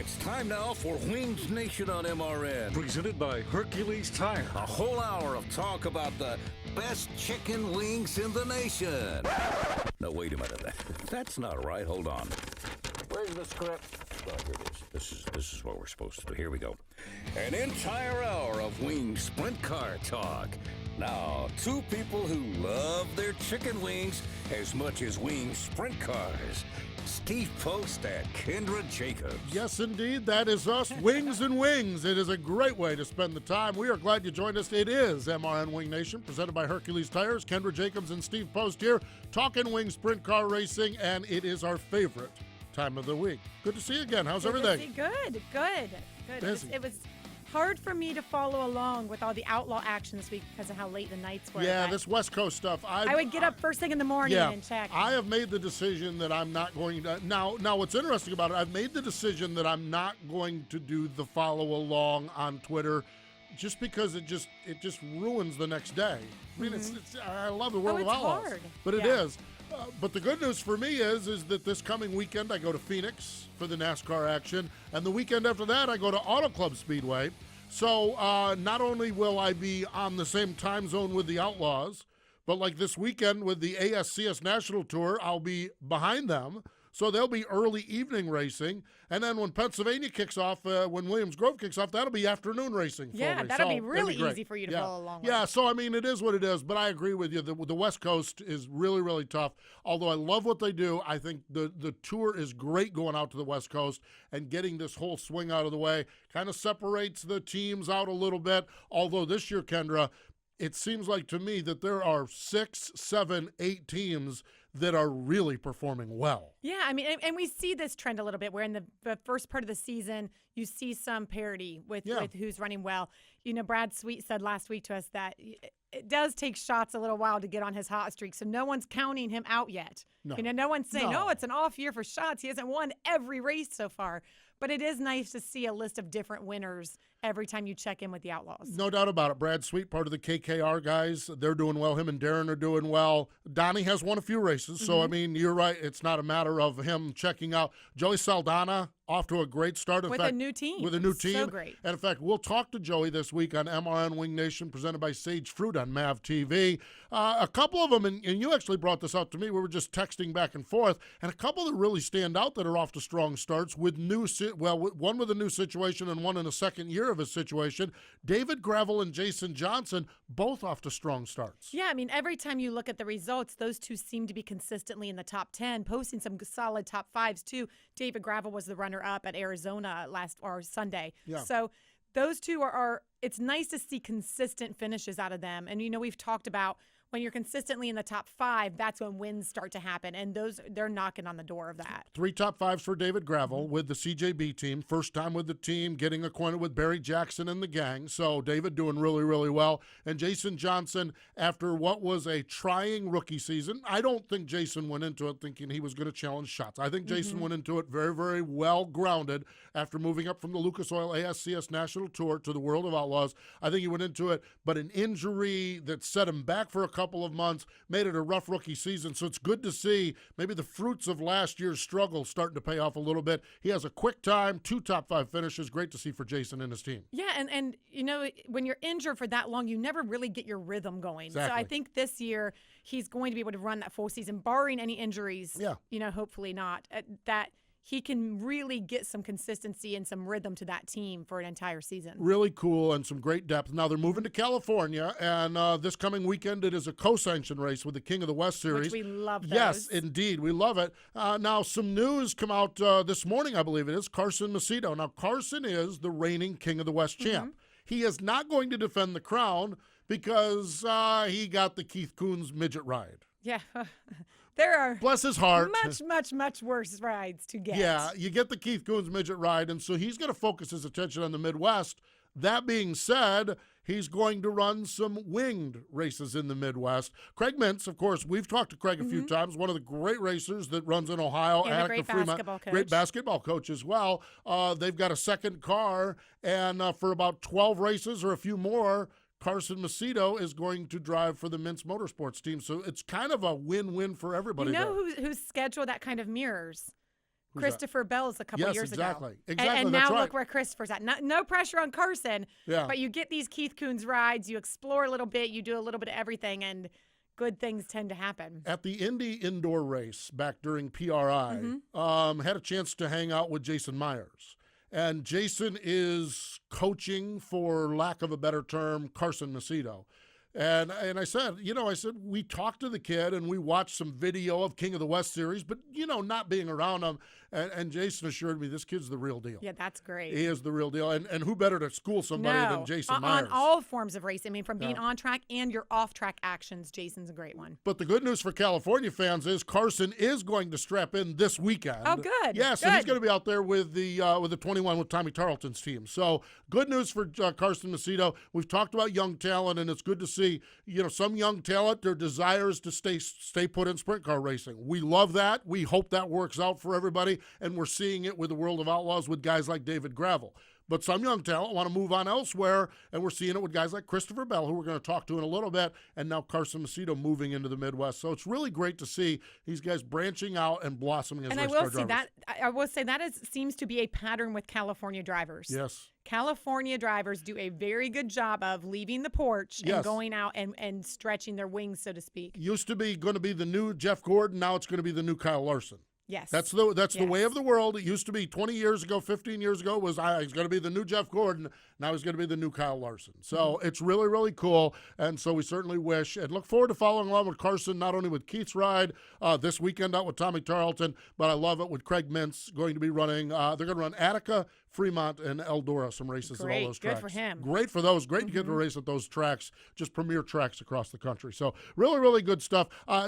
It's time now for Wings Nation on MRN. Presented by Hercules Tire. A whole hour of talk about the best chicken wings in the nation. No, wait a minute. That's not right. Hold on. Where's the script? Oh, here it is. This is what we're supposed to do. Here we go. An entire hour of wing sprint car talk. Now, two people who love their chicken wings as much as wing sprint cars. Steve Post and Kendra Jacobs. Yes, indeed, that is us, Wings and Wings. It is a great way to spend the time. We are glad you joined us. It is MRN Wing Nation, presented by Hercules Tires. Kendra Jacobs and Steve Post here, talking wing sprint car racing, and it is our favorite time of the week. Good to see you again. How's everything? Good. Busy. It was hard for me to follow along with all the outlaw action this week because of how late the nights were. Yeah, this West Coast stuff. I would get up first thing in the morning and check. I have made the decision that I'm not going to. Now, what's interesting about it, I've made the decision that I'm not going to do the follow along on Twitter, just because it just ruins the next day. I mean, it's I love the World of Outlaws, hard. But it is. But the good news for me is that this coming weekend I go to Phoenix for the NASCAR action, and the weekend after that I go to Auto Club Speedway. So not only will I be on the same time zone with the Outlaws, but like this weekend with the ASCS National Tour, I'll be behind them. So they'll be early evening racing. And then when Pennsylvania kicks off, when Williams Grove kicks off, that'll be afternoon racing. Yeah, that'll be really easy for you to follow along with. Yeah, so I mean, it is what it is. But I agree with you. The West Coast is really, really tough. Although I love what they do, I think the tour is great going out to the West Coast and getting this whole swing out of the way. Kind of separates the teams out a little bit. Although this year, Kendra, it seems like to me that there are 6, 7, 8 teams that are really performing well. Yeah, I mean, and we see this trend a little bit where in the first part of the season, you see some parity with who's running well. You know, Brad Sweet said last week to us that it does take shots a little while to get on his hot streak, so no one's counting him out yet. No. You know, no one's saying, it's an off year for shots. He hasn't won every race so far. But it is nice to see a list of different winners every time you check in with the Outlaws. No doubt about it. Brad Sweet, part of the KKR guys, they're doing well. Him and Darren are doing well. Donnie has won a few races, so, I mean, you're right. It's not a matter of him checking out. Joey Saldana, off to a great start. With a new team. So great. And, in fact, we'll talk to Joey this week on MRN Wing Nation, presented by Sage Fruit on MAV TV. A couple of them, and you actually brought this out to me. We were just texting back and forth, and a couple that really stand out that are off to strong starts with one with a new situation and one in the second year of his situation. David Gravel and Jason Johnson, both off to strong starts. Yeah, I mean, every time you look at the results, those two seem to be consistently in the top 10, posting some solid top 5s, too. David Gravel was the runner-up at Arizona Sunday. Yeah. So those two are it's nice to see consistent finishes out of them. And, you know, we've talked about when you're consistently in the top 5, that's when wins start to happen. And they're knocking on the door of that. 3 top 5s for David Gravel with the CJB team. First time with the team, getting acquainted with Barry Jackson and the gang. So David doing really, really well. And Jason Johnson, after what was a trying rookie season, I don't think Jason went into it thinking he was going to challenge shots. I think Jason went into it very, very well grounded after moving up from the Lucas Oil ASCS National Tour to the World of Outlaws. I think he went into it, but an injury that set him back for a couple of months made it a rough rookie season. So it's good to see maybe the fruits of last year's struggle starting to pay off a little bit. He has a quick time, 2 top 5 finishes. Great to see for Jason and his team. Yeah, and you know, when you're injured for that long, you never really get your rhythm going. Exactly. So I think this year he's going to be able to run that full season, barring any injuries. Yeah. You know, hopefully not. That he can really get some consistency and some rhythm to that team for an entire season. Really cool and some great depth. Now they're moving to California, and this coming weekend it is a co-sanctioned race with the King of the West Series. Which we love those. Yes, indeed. We love it. Now some news come out this morning, I believe it is, Carson Macedo. Now Carson is the reigning King of the West champ. He is not going to defend the crown because he got the Keith Coons midget ride. Yeah. There are bless his heart. much worse rides to get. Yeah, you get the Keith Coons midget ride, and so he's going to focus his attention on the Midwest. That being said, he's going to run some winged races in the Midwest. Craig Mintz, of course, we've talked to Craig a few times, one of the great racers that runs in Ohio. And a great basketball coach. Great basketball coach as well. They've got a second car, and for about 12 races or a few more, Carson Macedo is going to drive for the Mintz Motorsports team. So it's kind of a win-win for everybody. You know whose schedule that kind of mirrors? Christopher Bell's a couple years exactly. ago. Exactly. And that's now right. look where Christopher's at. No pressure on Carson, but you get these Keith Kunz rides, you explore a little bit, you do a little bit of everything, and good things tend to happen. At the Indy indoor race back during PRI, had a chance to hang out with Jason Myers. And Jason is coaching, for lack of a better term, Carson Macedo. And I said, we talked to the kid and we watched some video of King of the West series, but, not being around him. And Jason assured me this kid's the real deal. Yeah, that's great. He is the real deal. And who better to school somebody than Jason Myers? On all forms of racing. I mean, from being on track and your off-track actions, Jason's a great one. But the good news for California fans is Carson is going to strap in this weekend. Oh, good. Yeah, so he's going to be out there with the 21 with Tommy Tarleton's team. So good news for Carson Macedo. We've talked about young talent, and it's good to see, some young talent, their desires to stay put in sprint car racing. We love that. We hope that works out for everybody. And we're seeing it with the World of Outlaws with guys like David Gravel. But some young talent want to move on elsewhere, and we're seeing it with guys like Christopher Bell, who we're going to talk to in a little bit, and now Carson Macedo moving into the Midwest. So it's really great to see these guys branching out and blossoming as race car drivers. I will say that seems to be a pattern with California drivers. Yes. California drivers do a very good job of leaving the porch and going out and stretching their wings, so to speak. Used to be going to be the new Jeff Gordon. Now it's going to be the new Kyle Larson. Yes. That's the way of the world. It used to be 20 years ago, 15 years ago, he's going to be the new Jeff Gordon. Now he's going to be the new Kyle Larson. So it's really, really cool. And so we certainly wish and look forward to following along with Carson, not only with Keith's ride this weekend out with Tommy Tarleton, but I love it with Craig Mintz going to be running. They're going to run Attica, Fremont, and Eldora, some races at all those tracks. Good for him. Great for those. Great to get to race at those tracks, just premier tracks across the country. So really, really good stuff.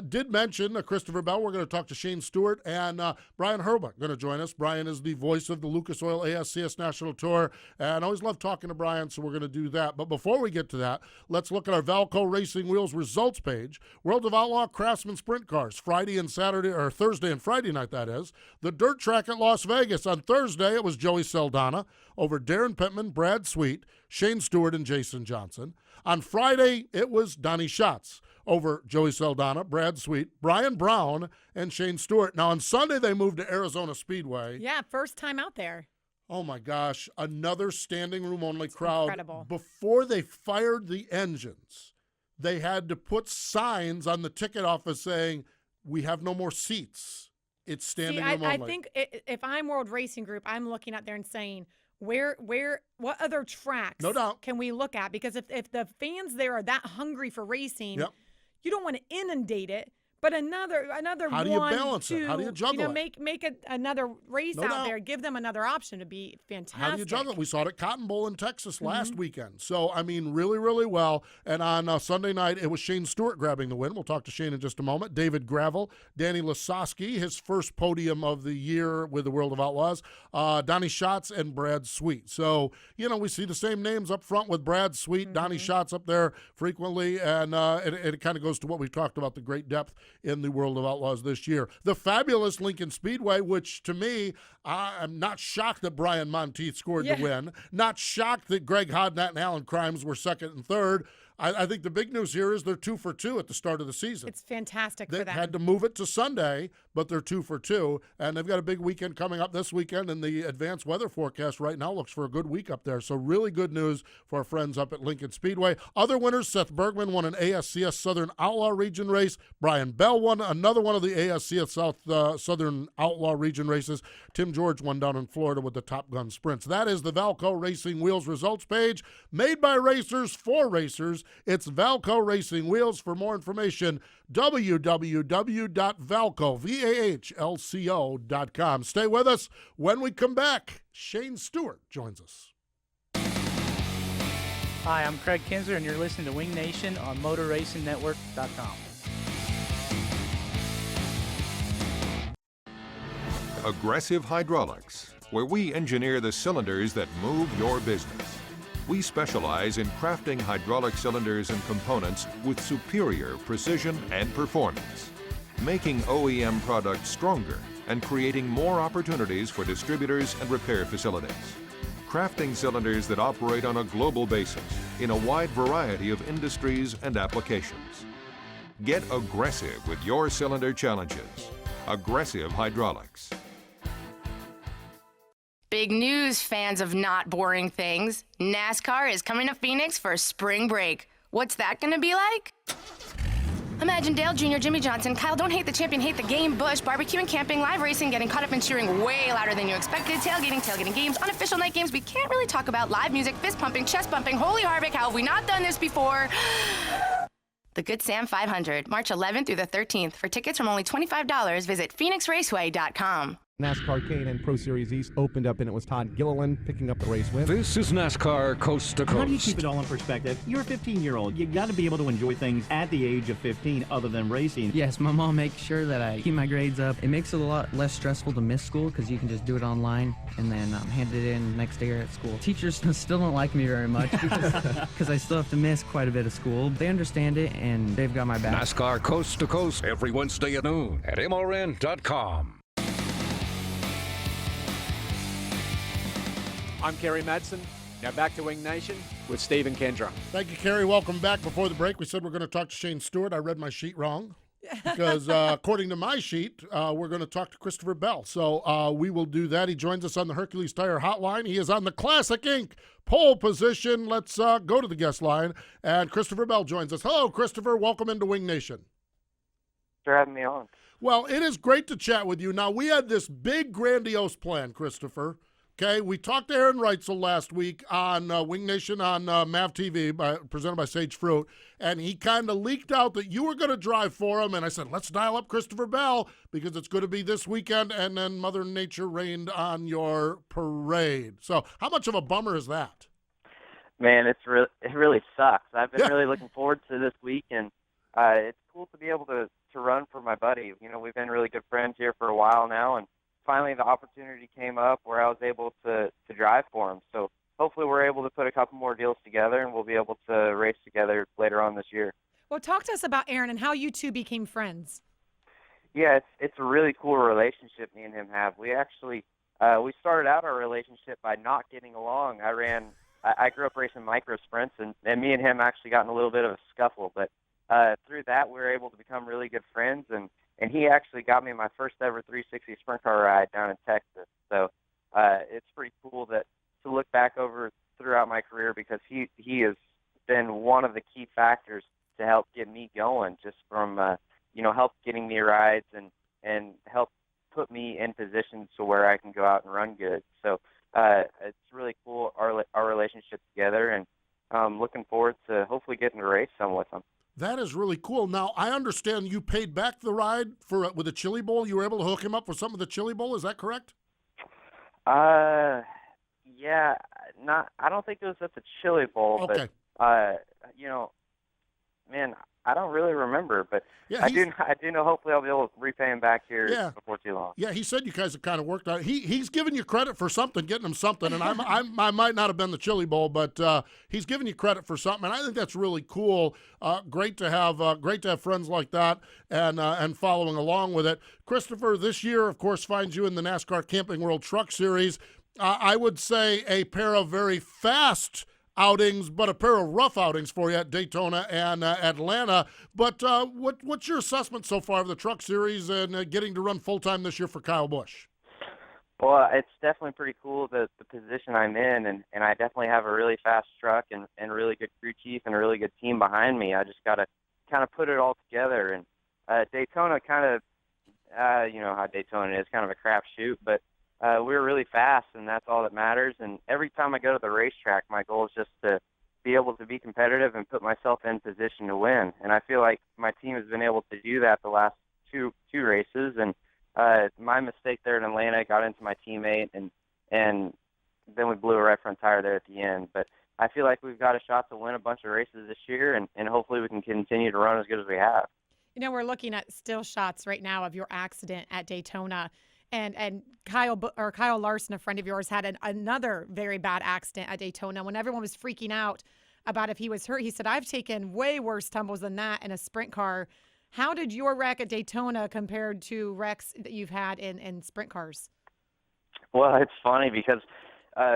Did mention Christopher Bell. We're going to talk to Shane Stewart and Brian Halbert going to join us. Brian is the voice of the Lucas Oil ASCS National Tour, and I always love talking to Brian, so we're going to do that. But before we get to that, let's look at our Valco Racing Wheels results page. World of Outlaw Craftsman Sprint Cars, Friday and Saturday, or Thursday and Friday night, that is. The dirt track at Las Vegas. On Thursday, it was Joey Saldana over Darren Pittman, Brad Sweet, Shane Stewart, and Jason Johnson. On Friday, it was Donnie Schatz over Joey Saldana, Brad Sweet, Brian Brown, and Shane Stewart. Now, on Sunday, they moved to Arizona Speedway. Yeah, first time out there. Oh, my gosh. Another standing room only crowd. Incredible. Before they fired the engines, they had to put signs on the ticket office saying, we have no more seats. It's standing room only. I think if I'm World Racing Group, I'm looking out there and saying, what other tracks can we look at? Because if the fans there are that hungry for racing, you don't want to inundate it. But another How do you balance it? How do you juggle it? Make another race out there. Give them another option to be fantastic. How do you juggle it? We saw it at Cotton Bowl in Texas last weekend. So, I mean, really, really well. And on Sunday night, it was Shane Stewart grabbing the win. We'll talk to Shane in just a moment. David Gravel, Danny Lasowski, his first podium of the year with the World of Outlaws, Donnie Schatz, and Brad Sweet. So, we see the same names up front with Brad Sweet, Donnie Schatz up there frequently, and it kind of goes to what we talked about, the great depth in the World of Outlaws this year. The fabulous Lincoln Speedway, which to me, I'm not shocked that Brian Monteith scored the win. Not shocked that Greg Hodnett and Alan Crimes were second and third. I think the big news here is they're 2 for 2 at the start of the season. It's fantastic for them. They had to move it to Sunday, but they're 2 for 2, and they've got a big weekend coming up this weekend, and the advanced weather forecast right now looks for a good week up there. So really good news for our friends up at Lincoln Speedway. Other winners, Seth Bergman won an ASCS Southern Outlaw Region race. Brian Bell won another one of the ASCS Southern Outlaw Region races. Tim George won down in Florida with the Top Gun Sprints. That is the Valco Racing Wheels results page, made by racers for racers. It's Valco Racing Wheels. For more information, www.valco.com. Stay with us. When we come back, Shane Stewart joins us. Hi, I'm Craig Kinzer, and you're listening to Wing Nation on MotorRacingNetwork.com. Aggressive Hydraulics, where we engineer the cylinders that move your business. We specialize in crafting hydraulic cylinders and components with superior precision and performance, making OEM products stronger and creating more opportunities for distributors and repair facilities. Crafting cylinders that operate on a global basis in a wide variety of industries and applications. Get aggressive with your cylinder challenges. Aggressive Hydraulics. Big news, fans of not boring things. NASCAR is coming to Phoenix for spring break. What's that going to be like? Imagine Dale Jr., Jimmy Johnson, Kyle Don't Hate the Champion, Hate the Game, Bush, barbecuing, camping, live racing, getting caught up and cheering way louder than you expected, tailgating games, unofficial night games we can't really talk about, live music, fist pumping, chest bumping, holy Harvick, how have we not done this before? The Good Sam 500, March 11th through the 13th. For tickets from only $25, visit phoenixraceway.com. NASCAR K&N Pro Series East opened up, and it was Todd Gilliland picking up the race win. This is NASCAR Coast to Coast. How do you keep it all in perspective? You're a 15-year-old. You got to be able to enjoy things at the age of 15 other than racing. Yes, my mom makes sure that I keep my grades up. It makes it a lot less stressful to miss school because you can just do it online and then hand it in next day or at school. Teachers still don't like me very much because I still have to miss quite a bit of school. They understand it, and they've got my back. NASCAR Coast to Coast every Wednesday at noon at MRN.com. I'm Kerry Madsen. Now back to Wing Nation with Steve and Kendra. Thank you, Kerry. Welcome back. Before the break, we said we're going to talk to Shane Stewart. I read my sheet wrong because according to my sheet, we're going to talk to Christopher Bell. So we will do that. He joins us on the Hercules Tire Hotline. He is on the Classic Inc. pole position. Let's go to the guest line. And Christopher Bell joins us. Hello, Christopher. Welcome into Wing Nation. Thanks for having me on. Well, it is great to chat with you. Now, we had this big, grandiose plan, Christopher. Okay, we talked to Aaron Reitzel last week on Wing Nation on MAV TV, presented by Sage Fruit, and he kind of leaked out that you were going to drive for him, and I said, let's dial up Christopher Bell because it's going to be this weekend, and then Mother Nature rained on your parade. So how much of a bummer is that? Man, it really sucks. I've been really looking forward to this week, and it's cool to be able to run for my buddy. You know, we've been really good friends here for a while now, and finally the opportunity came up where I was able to drive for him. So hopefully we're able to put a couple more deals together and we'll be able to race together later on this year. Well, talk to us about Aaron and how you two became friends. Yeah, it's a really cool relationship me and him have. We actually we started out our relationship by not getting along. I grew up racing micro sprints, and me and him actually got in a little bit of a scuffle, but through that we were able to become really good friends, and he actually got me my first ever 360 sprint car ride down in Texas. So it's pretty cool to look back over throughout my career because he has been one of the key factors to help get me going, just from help getting me rides and help put me in positions to where I can go out and run good. So it's really cool our relationship together, and I'm looking forward to hopefully getting to race some with him. That is really cool. Now, I understand you paid back the ride with a Chili Bowl. You were able to hook him up for some of the Chili Bowl. Is that correct? Yeah. I don't think it was at the Chili Bowl. Okay. But, man, I don't really remember. But I do know hopefully I'll be able to repay him back here before too long. Yeah, he said you guys have kind of worked out. He's giving you credit for something, getting him something. And I might not have been the Chili Bowl, but he's giving you credit for something. And I think that's really cool. Great to have friends like that and following along with it. Christopher, this year, of course, finds you in the NASCAR Camping World Truck Series. I would say a pair of very fast outings, but a pair of rough outings for you at Daytona and Atlanta. But what's your assessment so far of the Truck Series and getting to run full-time this year for Kyle Busch? Well, it's definitely pretty cool, the position I'm in, and I definitely have a really fast truck and a really good crew chief and a really good team behind me. I just got to kind of put it all together. And Daytona kind of, you know how Daytona is, kind of a crapshoot, but we were really fast, and that's all that matters. And every time I go to the racetrack, my goal is just to be able to be competitive and put myself in position to win. And I feel like my team has been able to do that the last two races. And my mistake there in Atlanta got into my teammate, and then we blew a right front tire there at the end. But I feel like we've got a shot to win a bunch of races this year, and hopefully we can continue to run as good as we have. You know, we're looking at still shots right now of your accident at Daytona. And Kyle Larson, a friend of yours, had another very bad accident at Daytona. When everyone was freaking out about if he was hurt, he said, I've taken way worse tumbles than that in a sprint car. How did your wreck at Daytona compare to wrecks that you've had in sprint cars? Well, it's funny because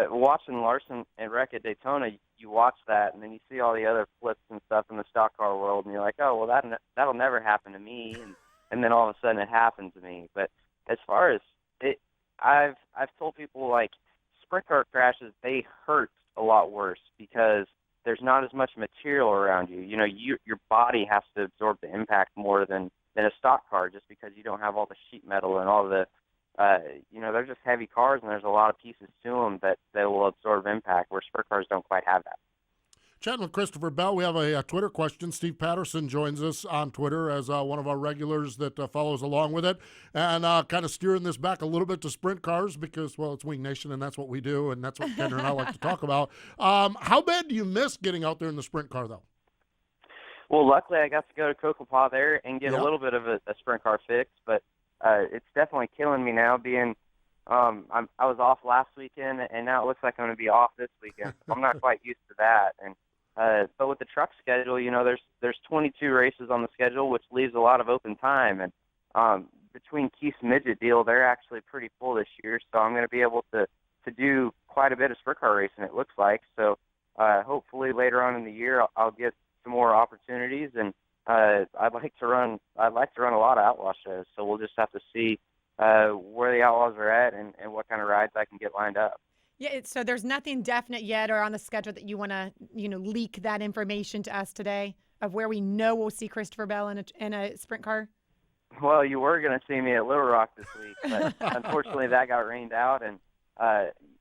watching Larson and wreck at Daytona, you watch that, and then you see all the other flips and stuff in the stock car world, and you're like, oh, well, that'll never happen to me. And then all of a sudden it happened to me. But as far as it, I've told people, like, sprint car crashes, they hurt a lot worse because there's not as much material around you. You know, your body has to absorb the impact more than a stock car, just because you don't have all the sheet metal and all the, they're just heavy cars, and there's a lot of pieces to them that will absorb impact, where sprint cars don't quite have that. Chatting with Christopher Bell, we have a Twitter question. Steve Patterson joins us on Twitter as one of our regulars that follows along with it, and kind of steering this back a little bit to sprint cars because, well, it's Wing Nation, and that's what we do, and that's what Kendra and I like to talk about. How bad do you miss getting out there in the sprint car, though? Well, luckily I got to go to Kokopah there and get a little bit of a sprint car fix, but it's definitely killing me now being I was off last weekend, and now it looks like I'm going to be off this weekend. I'm not quite used to that. And but with the truck schedule, there's 22 races on the schedule, which leaves a lot of open time. And between Keith's midget deal, they're actually pretty full this year, so I'm going to be able to do quite a bit of sprint car racing, it looks like. So hopefully later on in the year I'll get some more opportunities, and I'd like to run a lot of outlaw shows. So we'll just have to see where the Outlaws are at and what kind of rides I can get lined up. Yeah, so there's nothing definite yet or on the schedule that you want to, leak that information to us today of where we know we'll see Christopher Bell in a sprint car? Well, you were going to see me at Little Rock this week, but unfortunately that got rained out, and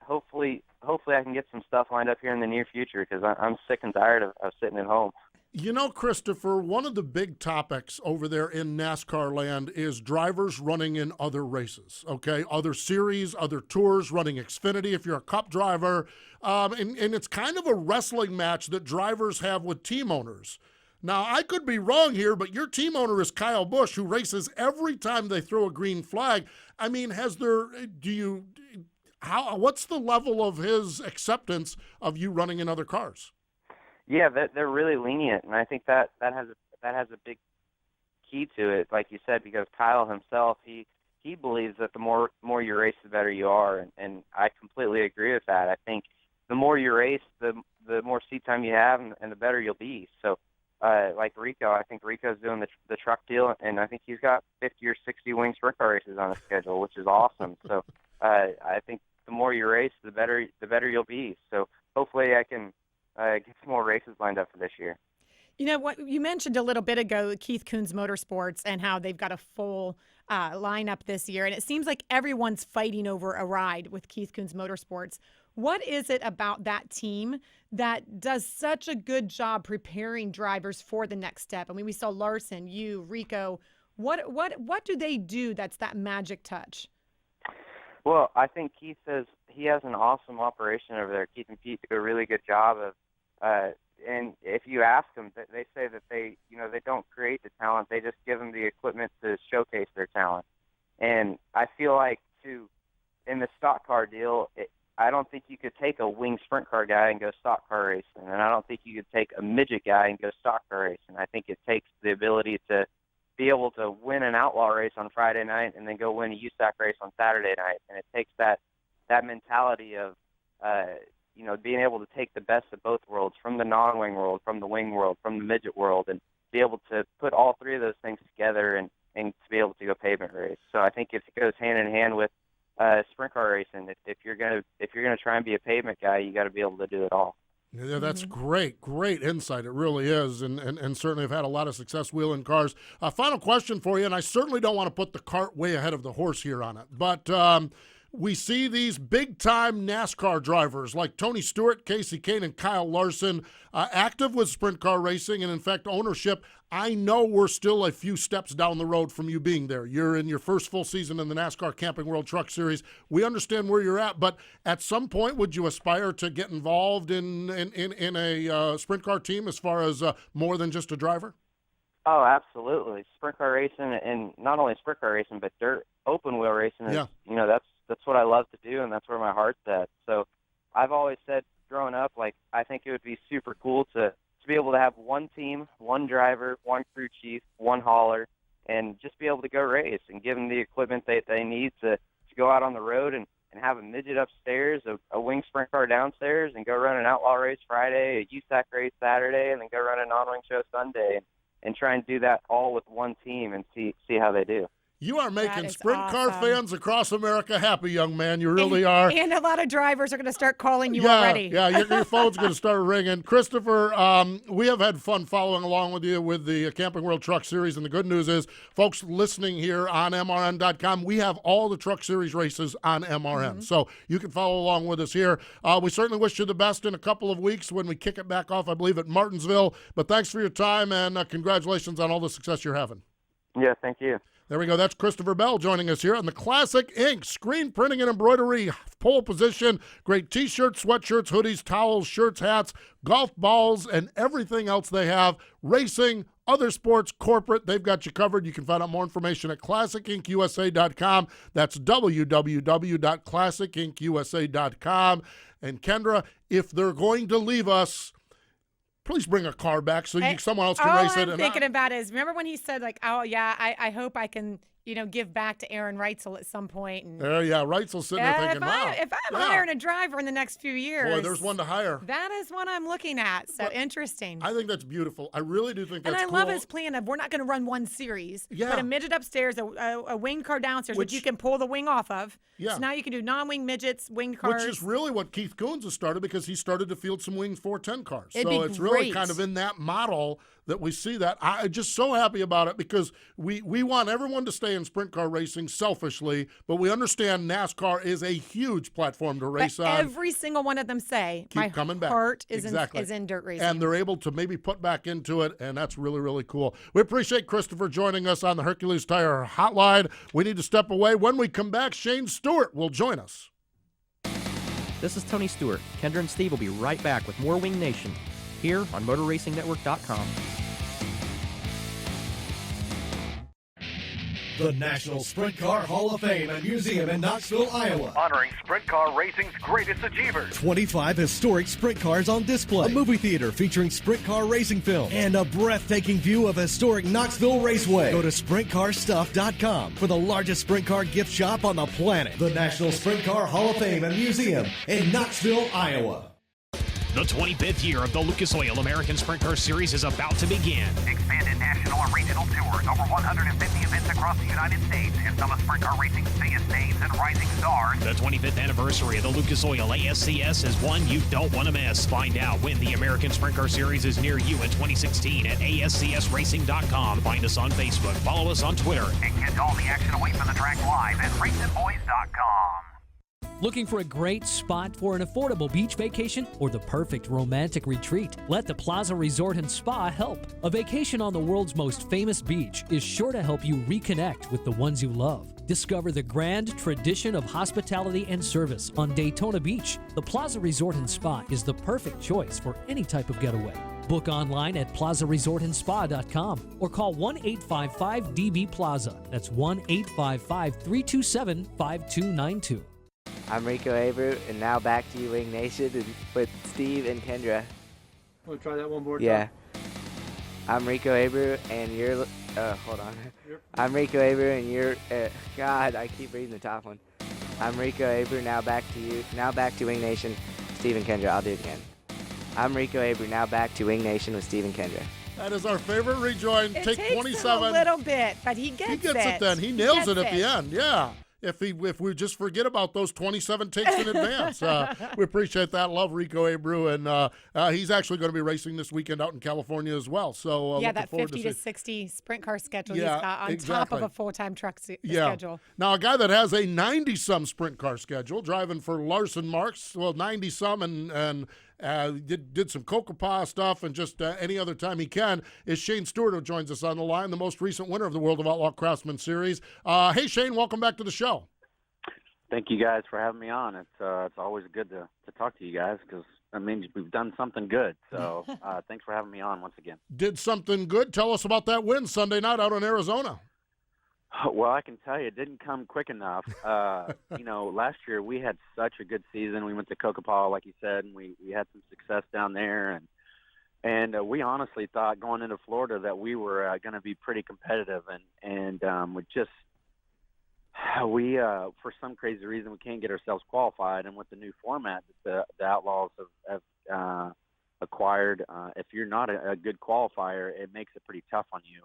hopefully I can get some stuff lined up here in the near future because I'm sick and tired of sitting at home. Christopher, one of the big topics over there in NASCAR land is drivers running in other races, okay? Other series, other tours, running Xfinity if you're a Cup driver. And it's kind of a wrestling match that drivers have with team owners. Now, I could be wrong here, but your team owner is Kyle Busch, who races every time they throw a green flag. I mean, what's the level of his acceptance of you running in other cars? Yeah, they're really lenient, and I think that has a big key to it, like you said, because Kyle himself, he believes that the more you race, the better you are, and I completely agree with that. I think the more you race, the more seat time you have, and the better you'll be. So, like Rico, I think Rico's doing the truck deal, and I think he's got 50 or 60 wing sprint car races on his schedule, which is awesome. So, I think the more you race, the better you'll be. So, hopefully, I can get some more races lined up for this year. You know what you mentioned a little bit ago, Keith Kunz Motorsports, and how they've got a full lineup this year, and it seems like everyone's fighting over a ride with Keith Kunz Motorsports. What is it about that team that does such a good job preparing drivers for the next step? I mean, we saw Larson, you, Rico. What do they do that's that magic touch? Well, I think Keith says he has an awesome operation over there. Keith and Pete do a really good job of. And if you ask them, they say that they don't create the talent. They just give them the equipment to showcase their talent. And I feel like, in the stock car deal, I don't think you could take a wing sprint car guy and go stock car racing. And I don't think you could take a midget guy and go stock car racing. I think it takes the ability to be able to win an outlaw race on Friday night and then go win a USAC race on Saturday night. And it takes that mentality of, being able to take the best of both worlds, from the non-wing world, from the wing world, from the midget world, and be able to put all three of those things together and to be able to go pavement race. So I think it goes hand in hand with sprint car racing. If you're gonna try and be a pavement guy, you got to be able to do it all. Yeah, that's great insight. It really is, and certainly have had a lot of success wheeling cars. Final question for you, and I certainly don't want to put the cart way ahead of the horse here on it, but we see these big-time NASCAR drivers like Tony Stewart, Casey Kane, and Kyle Larson active with sprint car racing, and in fact ownership. I know we're still a few steps down the road from you being there. You're in your first full season in the NASCAR Camping World Truck Series. We understand where you're at, but at some point, would you aspire to get involved in a sprint car team as far as more than just a driver? Oh, absolutely. Sprint car racing, and not only sprint car racing, but dirt open wheel racing is, that's what I love to do, and that's where my heart's at. So I've always said growing up, I think it would be super cool to be able to have one team, one driver, one crew chief, one hauler, and just be able to go race and give them the equipment that they need to go out on the road and have a midget upstairs, a wing sprint car downstairs, and go run an outlaw race Friday, a USAC race Saturday, and then go run a non-wing show Sunday, and try and do that all with one team and see how they do. You are making is sprint car awesome. fans across America happy, young man. You really are. And a lot of drivers are going to start calling you already. Yeah, your phone's going to start ringing. Christopher, we have had fun following along with you with the Camping World Truck Series, and the good news is, folks listening here on MRN.com, we have all the Truck Series races on MRN, so you can follow along with us here. We certainly wish you the best in a couple of weeks when we kick it back off, I believe, at Martinsville, but thanks for your time, and congratulations on all the success you're having. Yeah, thank you. There we go. That's Christopher Bell joining us here on the Classic Ink Screen Printing and Embroidery pole position. Great T-shirts, sweatshirts, hoodies, towels, shirts, hats, golf balls, and everything else they have. Racing, other sports, corporate, they've got you covered. You can find out more information at ClassicInkUSA.com. That's www.ClassicInkUSA.com. And Kendra, if they're going to leave us, please bring a car back so someone else can race it. All I'm thinking about is, remember when he said, like, oh, yeah, I hope I can, give back to Aaron Reitzel at some point. And Reitzel's sitting there thinking, wow. If I'm hiring a driver in the next few years. Boy, there's one to hire. That is what I'm looking at. So interesting. I think that's beautiful. I really do think that's cool. And I love his plan of, we're not going to run one series. Yeah. But a midget upstairs, a winged car downstairs, which you can pull the wing off of. Yeah. So now you can do non-wing midgets, winged cars. Which is really what Keith Coons has started, because he started to field some winged 410 cars. It's great. really kind of in that model that we see that. I'm just so happy about it, because we want everyone to stay in sprint car racing selfishly, but we understand NASCAR is a huge platform to race on. Every single one of them say, my heart is in dirt racing. And they're able to maybe put back into it, and that's really, really cool. We appreciate Christopher joining us on the Hercules Tire Hotline. We need to step away. When we come back, Shane Stewart will join us. This is Tony Stewart. Kendra and Steve will be right back with more Wing Nation here on MotorRacingNetwork.com. The National Sprint Car Hall of Fame and Museum in Knoxville, Iowa. Honoring sprint car racing's greatest achievers. 25 historic sprint cars on display. A movie theater featuring sprint car racing films. And a breathtaking view of historic Knoxville Raceway. Go to SprintCarStuff.com for the largest sprint car gift shop on the planet. The National Sprint Car Hall of Fame and Museum in Knoxville, Iowa. The 25th year of the Lucas Oil American Sprint Car Series is about to begin. Expanded national and regional tours, over 150 events across the United States, and some of sprint car racing's biggest names and rising stars. The 25th anniversary of the Lucas Oil ASCS is one you don't want to miss. Find out when the American Sprint Car Series is near you in 2016 at ASCSRacing.com. Find us on Facebook, follow us on Twitter, and catch all the action away from the track live at RacingBoys.com. Looking for a great spot for an affordable beach vacation or the perfect romantic retreat? Let the Plaza Resort and Spa help. A vacation on the world's most famous beach is sure to help you reconnect with the ones you love. Discover the grand tradition of hospitality and service on Daytona Beach. The Plaza Resort and Spa is the perfect choice for any type of getaway. Book online at plazaresortandspa.com or call 1-855-DB-PLAZA. That's 1-855-327-5292. I'm Rico Avery, and now back to you, Wing Nation, and with Steve and Kendra. Want to try that one more time? Yeah. I'm Rico Avery, and you're... hold on. I'm Rico Avery, and you're... God, I keep reading the top one. I'm Rico Avery, now back to you. Now back to Wing Nation, Steve and Kendra. I'll do it again. I'm Rico Avery, now back to Wing Nation with Steve and Kendra. That is our favorite rejoin. It Take takes 27. him a little bit, but he gets it. He gets it then. He nails it at the end. Yeah. If we just forget about those 27 takes in advance. We appreciate that. Love Rico Abreu, and he's actually going to be racing this weekend out in California as well. So that 50 to 60 sprint car schedule he's got on top of a full-time truck schedule. Now, a guy that has a 90-some sprint car schedule, driving for Larson Marks, 90-some, and did some Kokopah stuff, and just any other time he can, is Shane Stewart, who joins us on the line, the most recent winner of the World of Outlaw Craftsman Series. Hey, Shane, welcome back to the show. Thank you guys for having me on. It's always good to talk to you guys, because that means we've done something good. So thanks for having me on once again. Did something good. Tell us about that win Sunday night out in Arizona. Well, I can tell you, it didn't come quick enough. Last year we had such a good season. We went to Kokopah, like you said, and we had some success down there. And we honestly thought going into Florida that we were going to be pretty competitive. And for some crazy reason, we can't get ourselves qualified. And with the new format that the Outlaws have acquired, if you're not a good qualifier, it makes it pretty tough on you.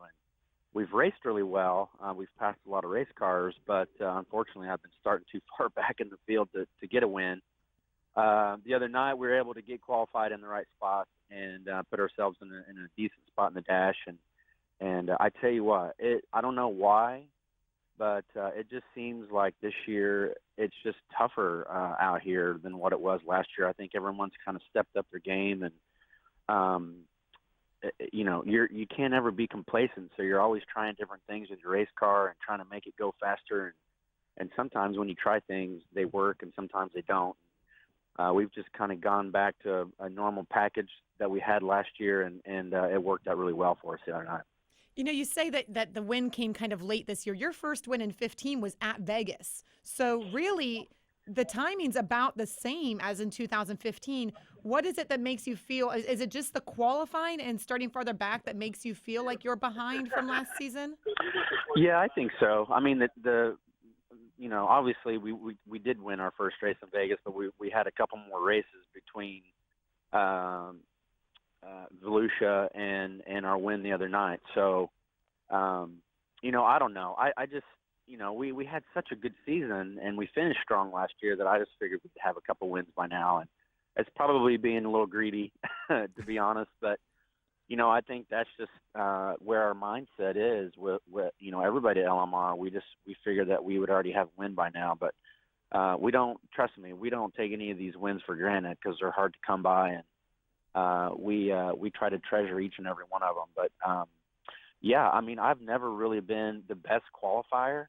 we've raced really well. We've passed a lot of race cars, but unfortunately, I've been starting too far back in the field to get a win. The other night, we were able to get qualified in the right spot and put ourselves in a decent spot in the dash. And I tell you what, I don't know why, but it just seems like this year it's just tougher out here than what it was last year. I think everyone's kind of stepped up their game, and you can't ever be complacent. So you're always trying different things with your race car and trying to make it go faster. And sometimes when you try things, they work, and sometimes they don't. We've just kind of gone back to a normal package that we had last year, and it worked out really well for us the other night. You know, you say that the win came kind of late this year. Your first win in 15 was at Vegas. So really, the timing's about the same as in 2015. What is it that makes you feel, is it just the qualifying and starting farther back that makes you feel like you're behind from last season? Yeah, I think so. I mean, obviously we did win our first race in Vegas, but we had a couple more races between Volusia and our win the other night. So, I don't know. I just, we had such a good season and we finished strong last year that I just figured we'd have a couple wins by now. And it's probably being a little greedy, to be honest. But, I think that's just where our mindset is with everybody at LMR. We figured that we would already have a win by now. But we don't take any of these wins for granted because they're hard to come by. And we try to treasure each and every one of them. But, I've never really been the best qualifier.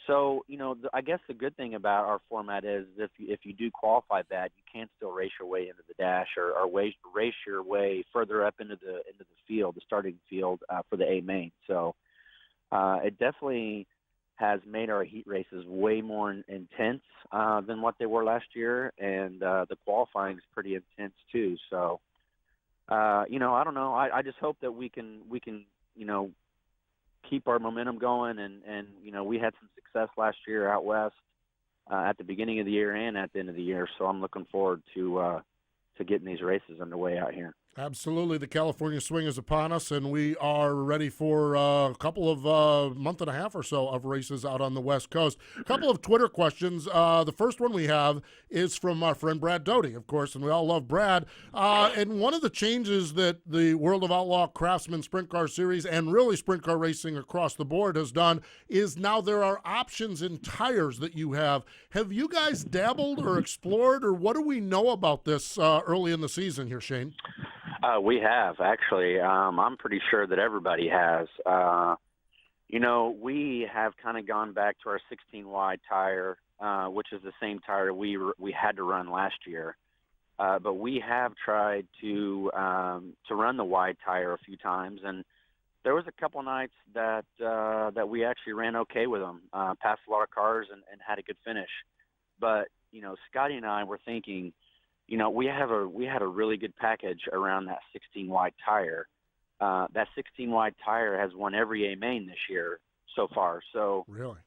So, I guess the good thing about our format is if you do qualify bad, you can still race your way into the dash or race your way further up into the field, the starting field for the A main. So it definitely has made our heat races way more intense than what they were last year, and the qualifying is pretty intense too. So, I don't know. I just hope that we can keep our momentum going, and we had some success last year out west at the beginning of the year and at the end of the year. So I'm looking forward to getting these races underway out here. Absolutely. The California Swing is upon us, and we are ready for a couple of month and a half or so of races out on the West Coast. A couple of Twitter questions. The first one we have is from our friend Brad Doty, of course, and we all love Brad. And one of the changes that the World of Outlaw Craftsman Sprint Car Series and really sprint car racing across the board has done is now there are options in tires that you have. Have you guys dabbled or explored, or what do we know about this early in the season here, Shane? We have, actually. I'm pretty sure that everybody has. We have kind of gone back to our 16-wide tire, which is the same tire we had to run last year. But we have tried to run the wide tire a few times, and there was a couple nights that we actually ran okay with them, passed a lot of cars and had a good finish. But, Scotty and I were thinking, we had a really good package around that 16-wide tire. That 16-wide tire has won every A main this year so far. So, really,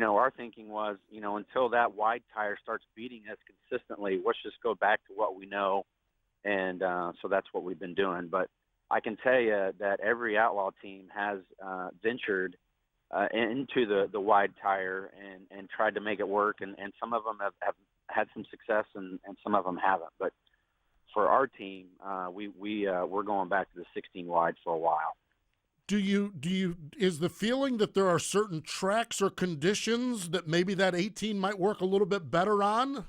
our thinking was, until that wide tire starts beating us consistently, let's just go back to what we know. And so that's what we've been doing. But I can tell you that every Outlaw team has ventured into the wide tire and tried to make it work. And some of them have had some success and some of them haven't. But for our team, we're going back to the 16 wide for a while. Is the feeling that there are certain tracks or conditions that maybe that 18 might work a little bit better on?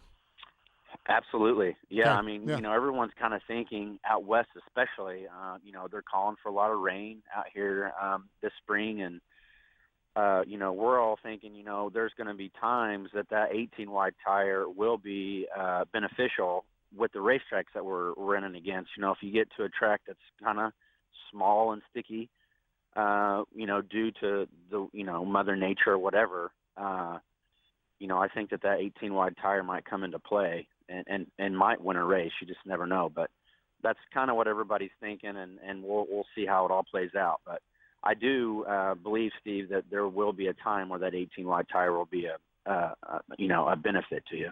Absolutely. Yeah. Okay. Everyone's kind of thinking out west, especially, they're calling for a lot of rain out here this spring. And, we're all thinking, there's going to be times that 18-wide tire will be beneficial with the racetracks that we're running against. If you get to a track that's kind of small and sticky, due to the, Mother Nature or whatever, I think that 18-wide tire might come into play and might win a race. You just never know. But that's kind of what everybody's thinking, and we'll see how it all plays out. But I do believe, Steve, that there will be a time where that 18-wide tire will be a benefit to you.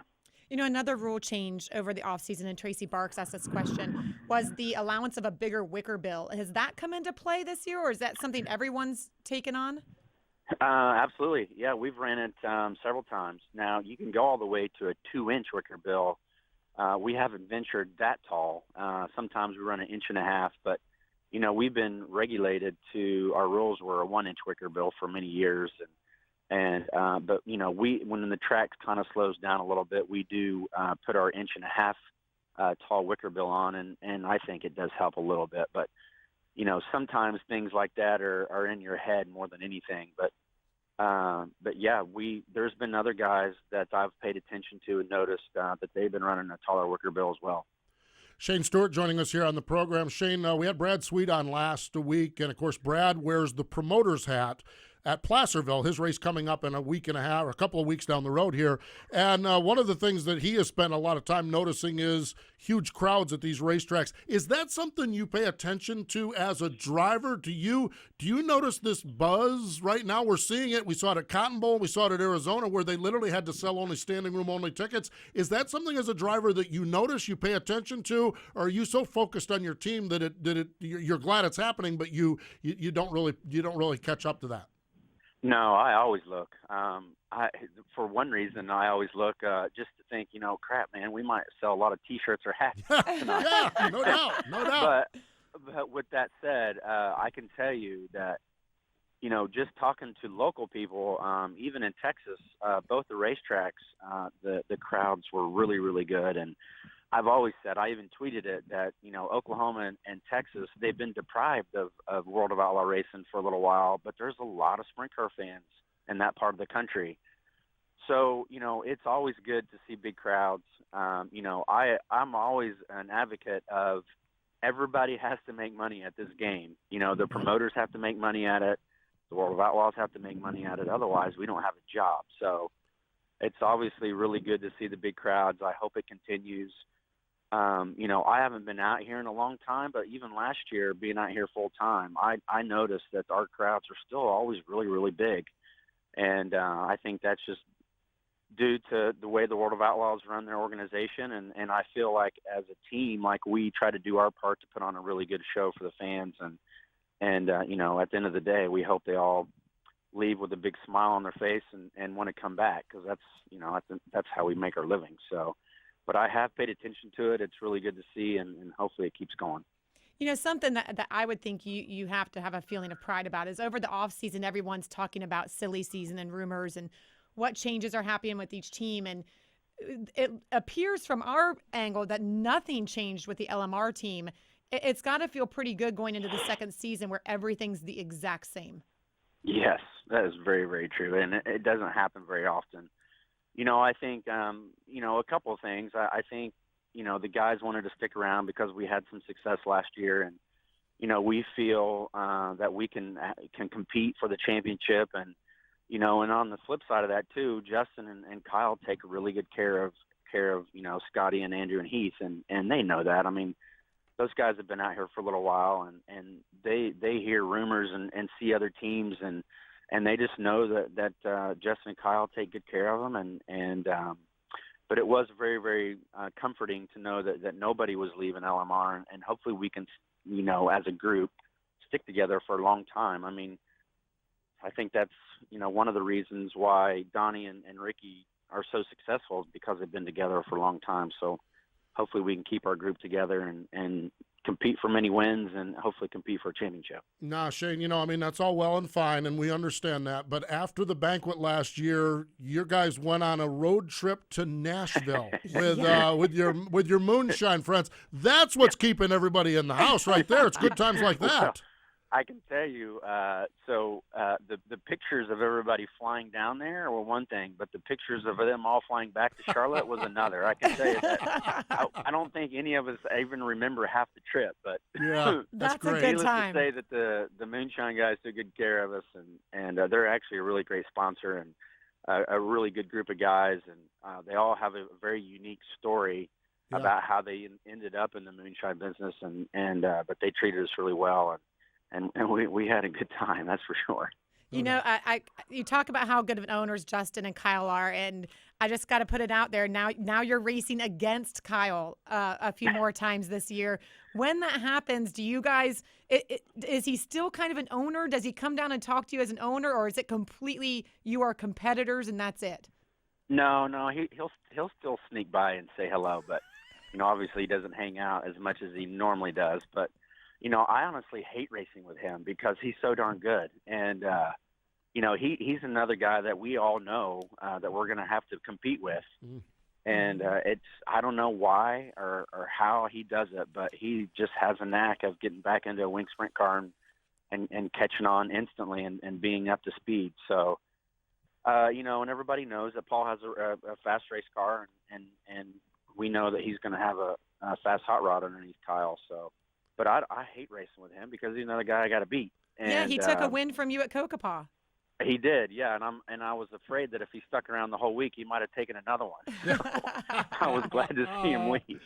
Another rule change over the offseason, and Tracy Barks asked this question, was the allowance of a bigger wicker bill. Has that come into play this year, or is that something everyone's taken on? Absolutely. Yeah, we've ran it several times. Now, you can go all the way to a 2-inch wicker bill. We haven't ventured that tall. Sometimes we run 1.5 inches, but, we've been regulated to, our rules were a 1-inch wicker bill for many years. But when the track kind of slows down a little bit, we do put our 1.5 inch tall wicker bill on, and I think it does help a little bit. But sometimes things like that are in your head more than anything. But yeah, there's been other guys that I've paid attention to and noticed that they've been running a taller wicker bill as well. Shane Stewart joining us here on the program. Shane, we had Brad Sweet on last week, and of course Brad wears the promoter's hat at Placerville, his race coming up in a week and a half, or a couple of weeks down the road here. And one of the things that he has spent a lot of time noticing is huge crowds at these racetracks. Is that something you pay attention to as a driver? Do you notice this buzz right now? We're seeing it. We saw it at Cotton Bowl. We saw it at Arizona, where they literally had to sell only standing room only tickets. Is that something as a driver that you notice, you pay attention to, or are you so focused on your team that you're glad it's happening, but you don't really catch up to that? No, I always look. For one reason, I always look just to think, crap, man, we might sell a lot of T-shirts or hats tonight. Yeah, no doubt. But with that said, I can tell you that, just talking to local people, even in Texas, both the racetracks, the crowds were really, really good. And I've always said, I even tweeted it, that, Oklahoma and Texas, they've been deprived of World of Outlaw racing for a little while, but there's a lot of sprint car fans in that part of the country. So, it's always good to see big crowds. I'm always an advocate of everybody has to make money at this game. The promoters have to make money at it. The World of Outlaws have to make money at it. Otherwise, we don't have a job. So it's obviously really good to see the big crowds. I hope it continues. I haven't been out here in a long time, but even last year, being out here full time, I noticed that our crowds are still always really, really big. And I think that's just due to the way the World of Outlaws run their organization. And I feel like as a team, like we try to do our part to put on a really good show for the fans. And at the end of the day, we hope they all leave with a big smile on their face and want to come back, because that's how we make our living. So, but I have paid attention to it. It's really good to see, and hopefully it keeps going. Something that I would think you have to have a feeling of pride about is over the off season, everyone's talking about silly season and rumors and what changes are happening with each team. And it appears from our angle that nothing changed with the LMR team. It's got to feel pretty good going into the second season where everything's the exact same. Yes, that is very, very true. And it doesn't happen very often. I think, a couple of things. I think, the guys wanted to stick around because we had some success last year. And, we feel that we can compete for the championship. And, and on the flip side of that, too, Justin and Kyle take really good care of Scotty and Andrew and Heath. And they know that. I mean, those guys have been out here for a little while, and they hear rumors and see other teams, and they just know that Justin and Kyle take good care of them, but it was very, very comforting to know that nobody was leaving LMR, and hopefully we can, as a group, stick together for a long time. I mean, I think that's one of the reasons why Donnie and Ricky are so successful, is because they've been together for a long time. So hopefully we can keep our group together and compete for many wins and hopefully compete for a championship. Nah, Shane, that's all well and fine, and we understand that. But after the banquet last year, your guys went on a road trip to Nashville with your moonshine friends. That's what's keeping everybody in the house right there. It's good times like that. I can tell you, the pictures of everybody flying down there were one thing, but the pictures of them all flying back to Charlotte was another. I can tell you that. I don't think any of us even remember half the trip, but yeah, that's great. A good time. To say that the Moonshine guys took good care of us, and they're actually a really great sponsor and a really good group of guys, and they all have a very unique story about how they ended up in the moonshine business, but they treated us really well, and we had a good time, that's for sure. You talk about how good of an owners Justin and Kyle are, and I just got to put it out there. Now you're racing against Kyle a few more times this year. When that happens, do you guys? Is he still kind of an owner? Does he come down and talk to you as an owner, or is it completely you are competitors and that's it? No, he'll still sneak by and say hello, but obviously he doesn't hang out as much as he normally does. But I honestly hate racing with him because he's so darn good, and he's another guy that we all know that we're going to have to compete with. And I don't know why or how he does it, but he just has a knack of getting back into a wing sprint car and catching on instantly and being up to speed. So, and everybody knows that Paul has a fast race car, and we know that he's going to have a fast hot rod underneath Kyle. So, but I hate racing with him because he's another guy I got to beat. And, he took a win from you at Kokopaw. He did, yeah, and I was afraid that if he stuck around the whole week, he might have taken another one. So I was glad to see him leave.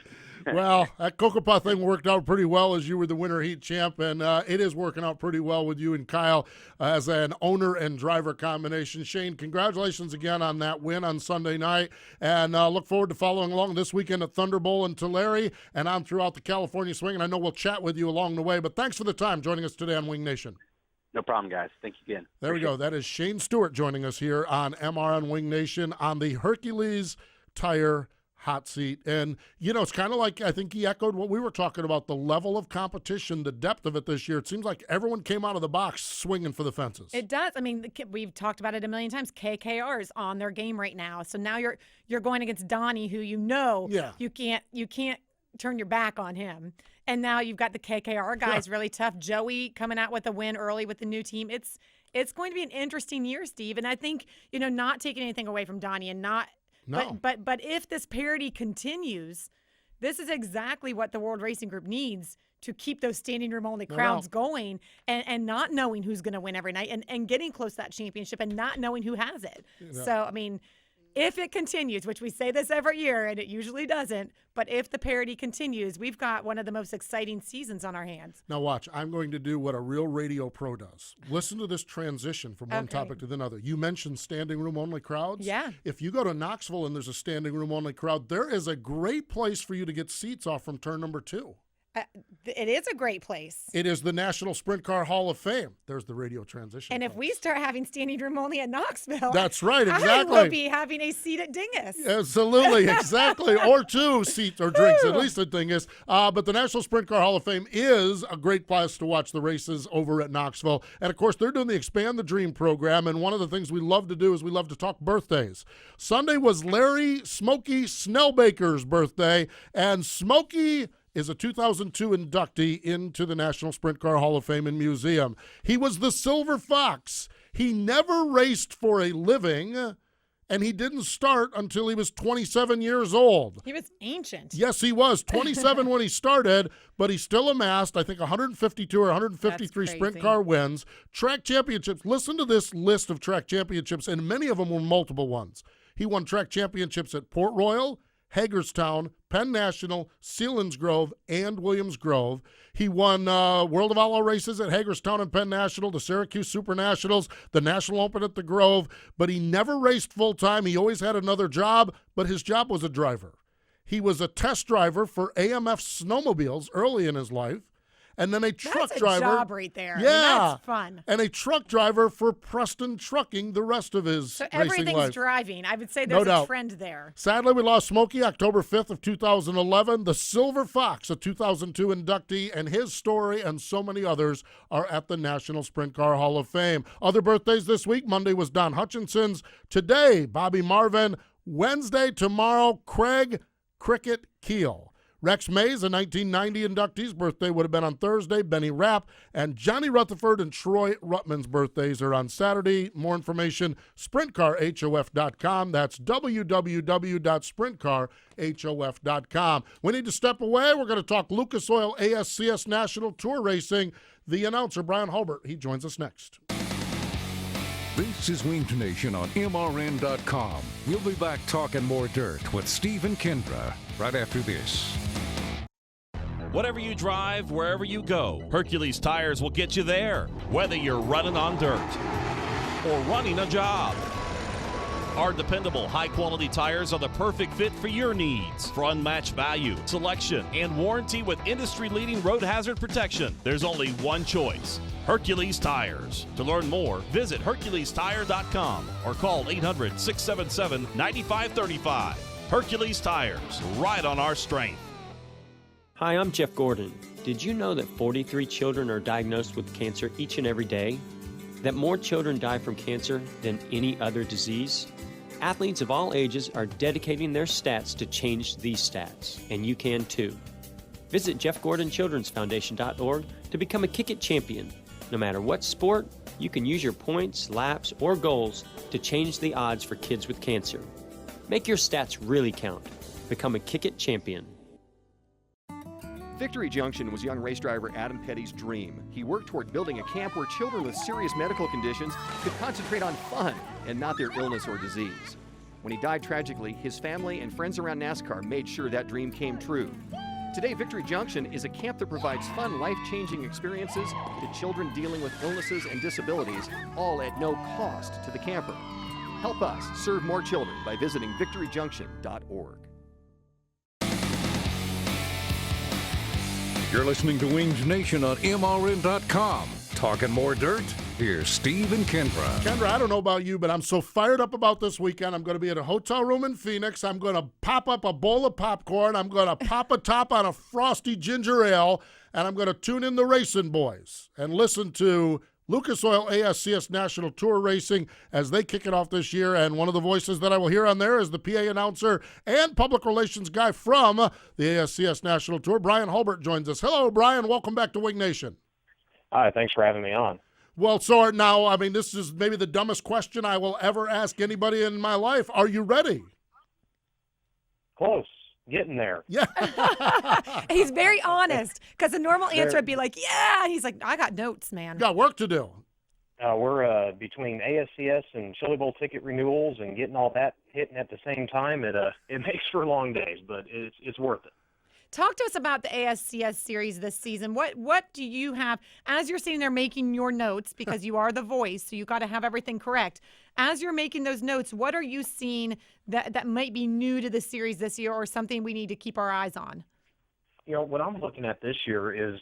Well, that Kokopaw thing worked out pretty well as you were the winter heat champ, and it is working out pretty well with you and Kyle as an owner and driver combination. Shane, congratulations again on that win on Sunday night, and look forward to following along this weekend at Thunder Bowl in Tulare and on throughout the California swing, and I know we'll chat with you along the way, but thanks for the time joining us today on Wing Nation. No problem, guys. Thank you again. There we go. That is Shane Stewart joining us here on MRN Wing Nation on the Hercules Tire Hot Seat. And, it's kind of like I think he echoed what we were talking about, the level of competition, the depth of it this year. It seems like everyone came out of the box swinging for the fences. It does. I mean, we've talked about it a million times. KKR is on their game right now. So now you're going against Donnie, who you can't turn your back on him. And now you've got the KKR guys really tough. Joey coming out with a win early with the new team. It's going to be an interesting year, Steve. And I think, not taking anything away from Donnie and not No. But if this parity continues, this is exactly what the World Racing Group needs to keep those standing room only crowds going and not knowing who's going to win every night and getting close to that championship and not knowing who has it. Yeah. So, I mean, if it continues, which we say this every year and it usually doesn't, but if the parity continues, we've got one of the most exciting seasons on our hands. Now watch, I'm going to do what a real radio pro does. Listen to this transition from one topic to another. You mentioned standing room only crowds. Yeah. If you go to Knoxville and there's a standing room only crowd, there is a great place for you to get seats off from turn number 2. It is a great place. It is the National Sprint Car Hall of Fame. There's the radio transition. And if we start having standing room only at Knoxville, that's right, exactly. I will be having a seat at Dingus. Absolutely, exactly. Or 2 seats or drinks, at least at Dingus. But the National Sprint Car Hall of Fame is a great place to watch the races over at Knoxville. And, of course, they're doing the Expand the Dream program. And one of the things we love to do is we love to talk birthdays. Sunday was Larry Smokey Snellbaker's birthday. And Smokey is a 2002 inductee into the National Sprint Car Hall of Fame and Museum. He was the Silver Fox. He never raced for a living, and he didn't start until he was 27 years old. He was ancient. Yes, he was. 27 when he started, but he still amassed, I think, 152 or 153 sprint car wins. Track championships. Listen to this list of track championships, and many of them were multiple ones. He won track championships at Port Royal, Hagerstown, Penn National, Selinsgrove, and Williams Grove. He won World of Outlaw races at Hagerstown and Penn National, the Syracuse Super Nationals, the National Open at the Grove, but he never raced full-time. He always had another job, but his job was a driver. He was a test driver for AMF snowmobiles early in his life. And then a truck driver. That's a job right there. Yeah. I mean, that's fun. And a truck driver for Preston Trucking the rest of his racing life. So everything's driving. I would say there's a trend there. Sadly, we lost Smokey October 5th of 2011. The Silver Fox, a 2002 inductee, and his story and so many others are at the National Sprint Car Hall of Fame. Other birthdays this week. Monday was Don Hutchinson's. Today, Bobby Marvin. Wednesday, tomorrow, Craig Cricket Keel. Rex Mays, a 1990 inductee's birthday would have been on Thursday. Benny Rapp and Johnny Rutherford and Troy Ruttman's birthdays are on Saturday. More information, sprintcarhof.com. That's www.sprintcarhof.com. We need to step away. We're going to talk Lucas Oil ASCS National Tour Racing. The announcer, Brian Halbert, he joins us next. This is Winged Nation on MRN.com. We'll be back talking more dirt with Steve and Kendra right after this. Whatever you drive, wherever you go, Hercules Tires will get you there. Whether you're running on dirt or running a job, Our dependable, high-quality tires are the perfect fit for your needs. For unmatched value, selection, and warranty with industry-leading road hazard protection, there's only one choice: Hercules Tires. To learn more, visit HerculesTire.com or call 800-677-9535. Hercules Tires, right on our strength. Hi, I'm Jeff Gordon. Did you know that 43 children are diagnosed with cancer each and every day? That more children die from cancer than any other disease? Athletes of all ages are dedicating their stats to change these stats, and you can too. Visit JeffGordonChildren'sFoundation.org to become a Kick It champion. No matter what sport, you can use your points, laps, or goals to change the odds for kids with cancer. Make your stats really count. Become a Kick It champion. Victory Junction was young race driver Adam Petty's dream. He worked toward building a camp where children with serious medical conditions could concentrate on fun and not their illness or disease. When he died tragically, his family and friends around NASCAR made sure that dream came true. Today, Victory Junction is a camp that provides fun, life-changing experiences to children dealing with illnesses and disabilities, all at no cost to the camper. Help us serve more children by visiting victoryjunction.org. You're listening to Wings Nation on MRN.com. Talking more dirt? Here's Steve and Kendra. Kendra, I don't know about you, but I'm so fired up about this weekend. I'm going to be at a hotel room in Phoenix. I'm going to pop up a bowl of popcorn. I'm going to pop a top on a frosty ginger ale, and I'm going to tune in the Racing Boys and listen to Lucas Oil ASCS National Tour Racing as they kick it off this year. And one of the voices that I will hear on there is the PA announcer and public relations guy from the ASCS National Tour. Brian Halbert joins us. Hello, Brian. Welcome back to Wing Nation. Hi, thanks for having me on. Well, so now, I mean, this is maybe the dumbest question I will ever ask anybody in my life. Are you ready? Close. Getting there. Yeah. He's very honest, because the normal answer would be like, yeah. He's like, I got notes, man. Got work to do. We're between ASCS and Chili Bowl ticket renewals and getting all that hitting at the same time. It makes for long days, but it's worth it. Talk to us about the ASCS series this season. What do you have as you're sitting there making your notes, because you are the voice, so you got to have everything correct. As you're making those notes, what are you seeing that might be new to the series this year, or something we need to keep our eyes on? You know, what I'm looking at this year is,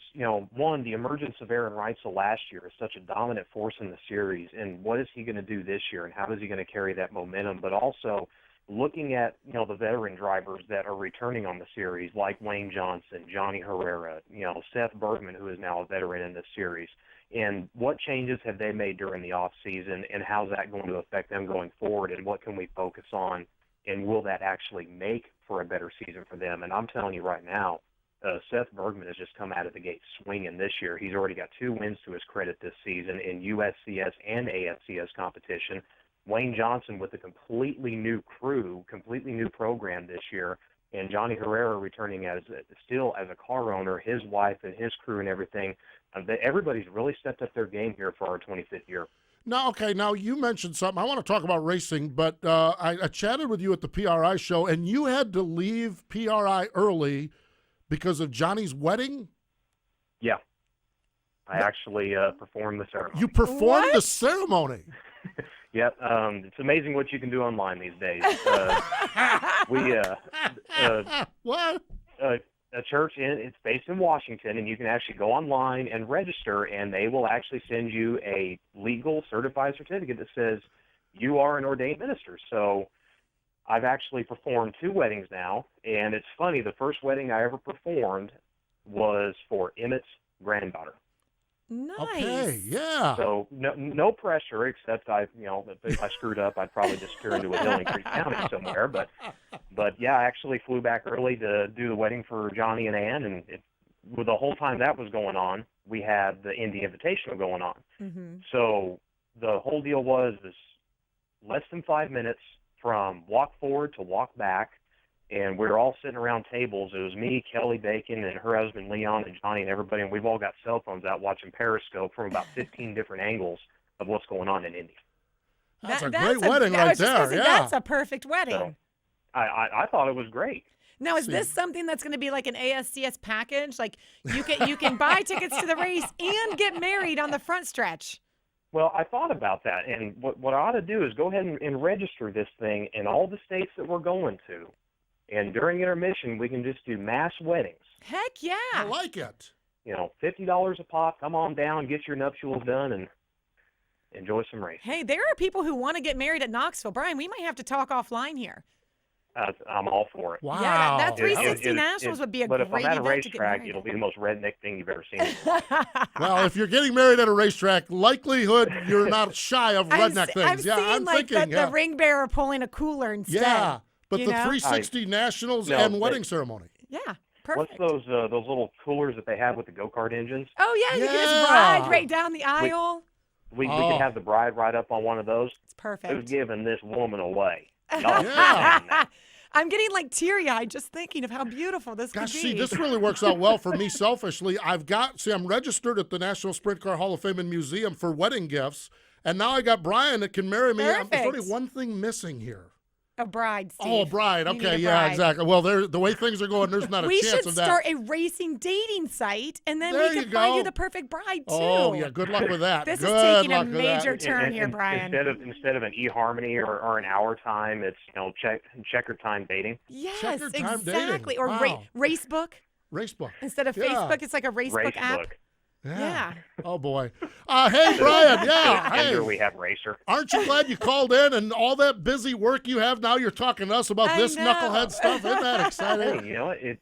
one, the emergence of Aaron Reitzel last year is such a dominant force in the series, and what is he going to do this year, and how is he going to carry that momentum? But also looking at, the veteran drivers that are returning on the series, like Wayne Johnson, Johnny Herrera, Seth Bergman, who is now a veteran in this series, and what changes have they made during the off season, and how's that going to affect them going forward, and what can we focus on, and will that actually make for a better season for them? And I'm telling you right now, Seth Bergman has just come out of the gate swinging this year. He's already got 2 wins to his credit this season in USCS and ASCS competition. Wayne Johnson with a completely new crew, completely new program this year, and Johnny Herrera returning still as a car owner, his wife and his crew and everything. Everybody's really stepped up their game here for our 25th year. Now, you mentioned something. I want to talk about racing, but I chatted with you at the PRI show, and you had to leave PRI early because of Johnny's wedding? Yeah. I actually performed the ceremony. You performed the ceremony? Yep. It's amazing what you can do online these days. What? A church it's based in Washington, and you can actually go online and register, and they will actually send you a legal certified certificate that says you are an ordained minister. So I've actually performed 2 weddings now, and it's funny, the first wedding I ever performed was for Emmett's granddaughter. Nice. Okay, yeah. So no pressure, except if I screwed up, I'd probably disappear into a hill in Creek County somewhere. But yeah, I actually flew back early to do the wedding for Johnny and Ann, and with the whole time that was going on, we had the Indy Invitational going on. Mm-hmm. So the whole deal was less than 5 minutes from walk forward to walk back, and we were all sitting around tables. It was me, Kelly Bacon, and her husband Leon, and Johnny, and everybody, and we've all got cell phones out watching Periscope from about 15 different angles of what's going on in Indy. That's a great wedding right there. Yeah, that's a perfect wedding. So, I thought it was great. Now, is this something that's going to be like an ASCS package? Like you can buy tickets to the race and get married on the front stretch? Well, I thought about that, and what I ought to do is go ahead and register this thing in all the states that we're going to, and during intermission we can just do mass weddings. Heck yeah! I like it. $50 a pop. Come on down, get your nuptials done, and enjoy some racing. Hey, there are people who want to get married at Knoxville. Brian, we might have to talk offline here. I'm all for it. Wow. Yeah, that 360 Nationals would be a but great if I'm at a event to get racetrack, married it'll at. be the most redneck thing you've ever seen. Well, if you're getting married at a racetrack, likelihood you're not shy of redneck things. I'm seeing the ring bearer pulling a cooler instead. Yeah, but the know? 360 Nationals and wedding ceremony. Yeah, What's perfect. those little coolers that they have with the go-kart engines? Oh, yeah, you can just ride right down the aisle. We can have the bride ride up on one of those. It's perfect. Who's giving this woman away? I'm getting teary-eyed just thinking of how beautiful this Gosh, could be. see, this really works out well for me selfishly. I'm registered at the National Sprint Car Hall of Fame and Museum for wedding gifts, and now I got Brian that can marry me. Perfect. There's only one thing missing here. A bride, Steve. Oh, a bride. You need Okay, a yeah, bride. exactly. Well, the way things are going, there's not a We chance should of that. start a racing dating site, and then There we you can find go. you the perfect bride, too. Oh, yeah, good luck with that. This Good is taking a luck with that. major turn here, Brian. Instead of an eHarmony or an hour time, it's checker time dating. Yes, Checker time exactly. dating. Or Wow. Racebook. Racebook. Instead of Yeah. Facebook, it's like a Racebook app. Racebook. Yeah. Oh, boy. Hey, Brian, yeah. Hey. Kendra, we have Racer. Aren't you glad you called in and all that busy work you have now, you're talking to us about this knucklehead stuff? Isn't that exciting? Hey,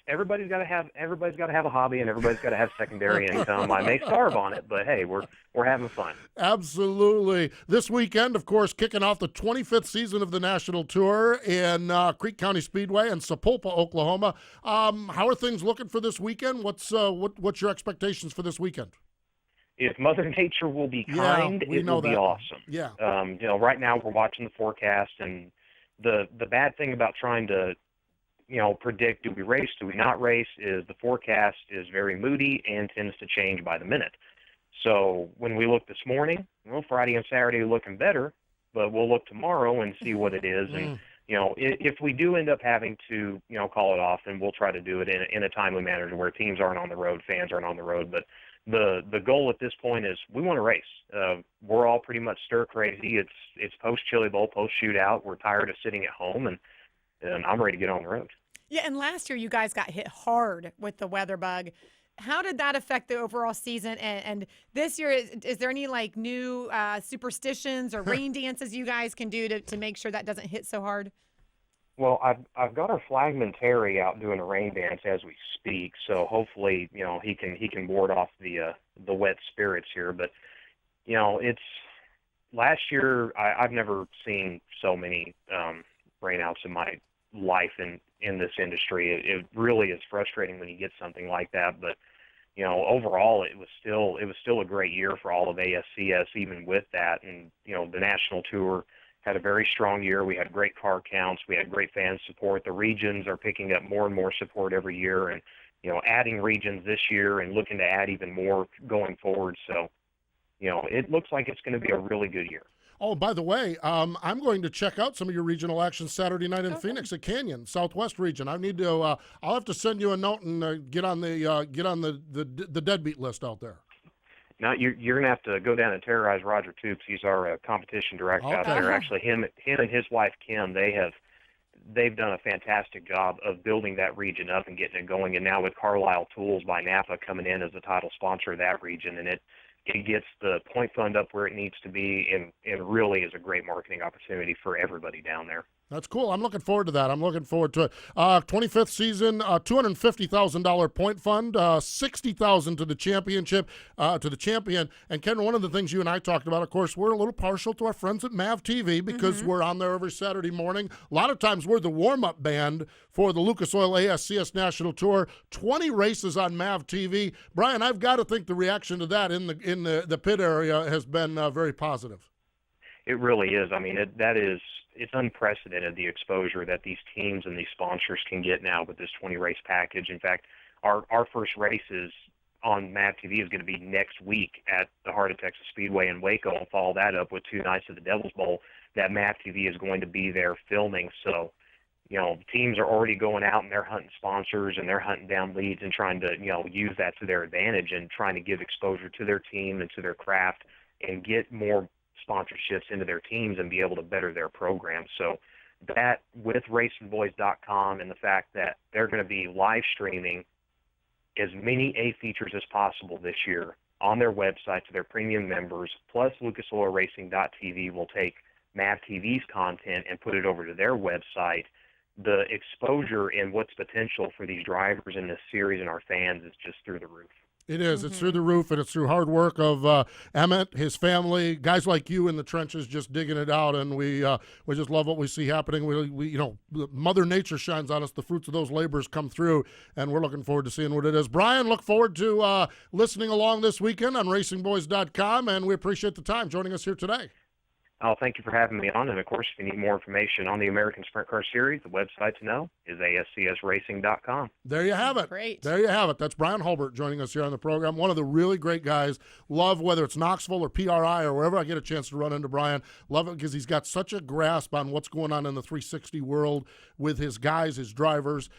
everybody's got to have a hobby, and everybody's got to have secondary income. I may starve on it, but hey, we're having fun. Absolutely. This weekend, of course, kicking off the 25th season of the National Tour in Creek County Speedway in Sapulpa, Oklahoma. How are things looking for this weekend? What's your expectations for this weekend? If Mother Nature will be kind, we it know will be that. awesome. Yeah. Right now we're watching the forecast, and the bad thing about trying to predict, do we race, do we not race, is the forecast is very moody and tends to change by the minute. So when we look this morning, Friday and Saturday are looking better, but we'll look tomorrow and see what it is. And, if we do end up having to, call it off, then we'll try to do it in a timely manner to where teams aren't on the road, fans aren't on the road. But the goal at this point is we want to race. We're all pretty much stir crazy. It's post Chili Bowl, post shootout. We're tired of sitting at home, and I'm ready to get on the road. Yeah, and last year you guys got hit hard with the weather bug. How did that affect the overall season? And this year, is there any new superstitions or rain dances you guys can do to make sure that doesn't hit so hard? Well, I've got our flagman Terry out doing a rain dance as we speak, so hopefully he can ward off the wet spirits here. But it's last year I've never seen so many rainouts in my life in this industry. It really is frustrating when you get something like that, but overall it was still a great year for all of ASCS even with that. And the national tour had a very strong year. We had great car counts, we had great fan support. The regions are picking up more and more support every year, and adding regions this year and looking to add even more going forward. So it looks like it's going to be a really good year. Oh, by the way, I'm going to check out some of your regional actions Saturday night in Phoenix at Canyon, Southwest region. I need to. I'll have to send you a note and get on the deadbeat list out there. Now you're gonna have to go down and terrorize Roger Toops. He's our competition director out there. Actually, him and his wife Kim, they've done a fantastic job of building that region up and getting it going. And now with Carlisle Tools by Napa coming in as the title sponsor of that region, and it gets the point fund up where it needs to be, and really is a great marketing opportunity for everybody down there. That's cool. I'm looking forward to that. I'm looking forward to it. 25th season, $250,000 point fund, $60,000 to the championship, to the champion. And Kendra, one of the things you and I talked about, of course, we're a little partial to our friends at MAV TV because we're on there every Saturday morning. A lot of times we're the warm-up band for the Lucas Oil ASCS National Tour. 20 races on MAV TV. Brian, I've got to think the reaction to that in the pit area has been very positive. It really is. I mean, it's unprecedented, the exposure that these teams and these sponsors can get now with this 20-race package. In fact, our first race is on MAV TV is going to be next week at the Heart of Texas Speedway in Waco, and follow that up with 2 nights of the Devil's Bowl that MAV TV is going to be there filming. So, teams are already going out and they're hunting sponsors and they're hunting down leads and trying to, use that to their advantage and trying to give exposure to their team and to their craft and get more sponsorships into their teams and be able to better their program. So that with racingboys.com and the fact that they're going to be live streaming as many A features as possible this year on their website to their premium members, plus LucasOilRacing.tv will take MAV TV's content and put it over to their website. The exposure and what's potential for these drivers in this series and our fans is just through the roof. It is. It's through the roof, and it's through hard work of Emmett, his family, guys like you in the trenches just digging it out, and we just love what we see happening. We Mother Nature shines on us. The fruits of those labors come through, and we're looking forward to seeing what it is. Brian, look forward to listening along this weekend on RacingBoys.com, and we appreciate the time joining us here today. Oh, thank you for having me on. And, of course, if you need more information on the American Sprint Car Series, the website to know is ASCSRacing.com. There you have it. Great. There you have it. That's Brian Halbert joining us here on the program. One of the really great guys. Love whether it's Knoxville or PRI or wherever I get a chance to run into Brian. Love it because he's got such a grasp on what's going on in the 360 world with his guys, his drivers,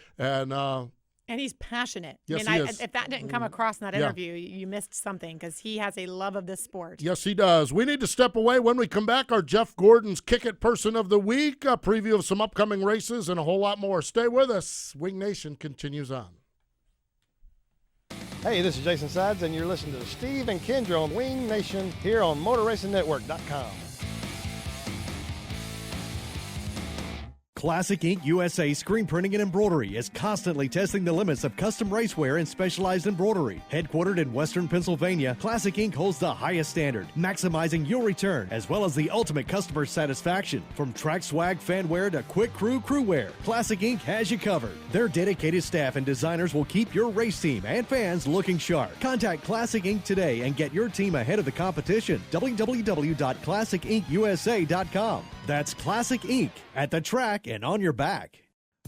and he's passionate. Yes, I mean, he is. If that didn't come across in that interview, you missed something because he has a love of this sport. Yes, he does. We need to step away. When we come back, our Jeff Gordon's Kick It Person of the Week, a preview of some upcoming races, and a whole lot more. Stay with us. Wing Nation continues on. Hey, this is Jason Sides, and you're listening to Steve and Kendra on Wing Nation here on MotorRacingNetwork.com. Classic Ink USA Screen Printing and Embroidery is constantly testing the limits of custom racewear and specialized embroidery. Headquartered in Western Pennsylvania, Classic Ink holds the highest standard, maximizing your return as well as the ultimate customer satisfaction. From track swag fanwear to quick crew wear, Classic Ink has you covered. Their dedicated staff and designers will keep your race team and fans looking sharp. Contact Classic Ink today and get your team ahead of the competition. www.classicinkusa.com. That's Classic Ink at the track and on your back.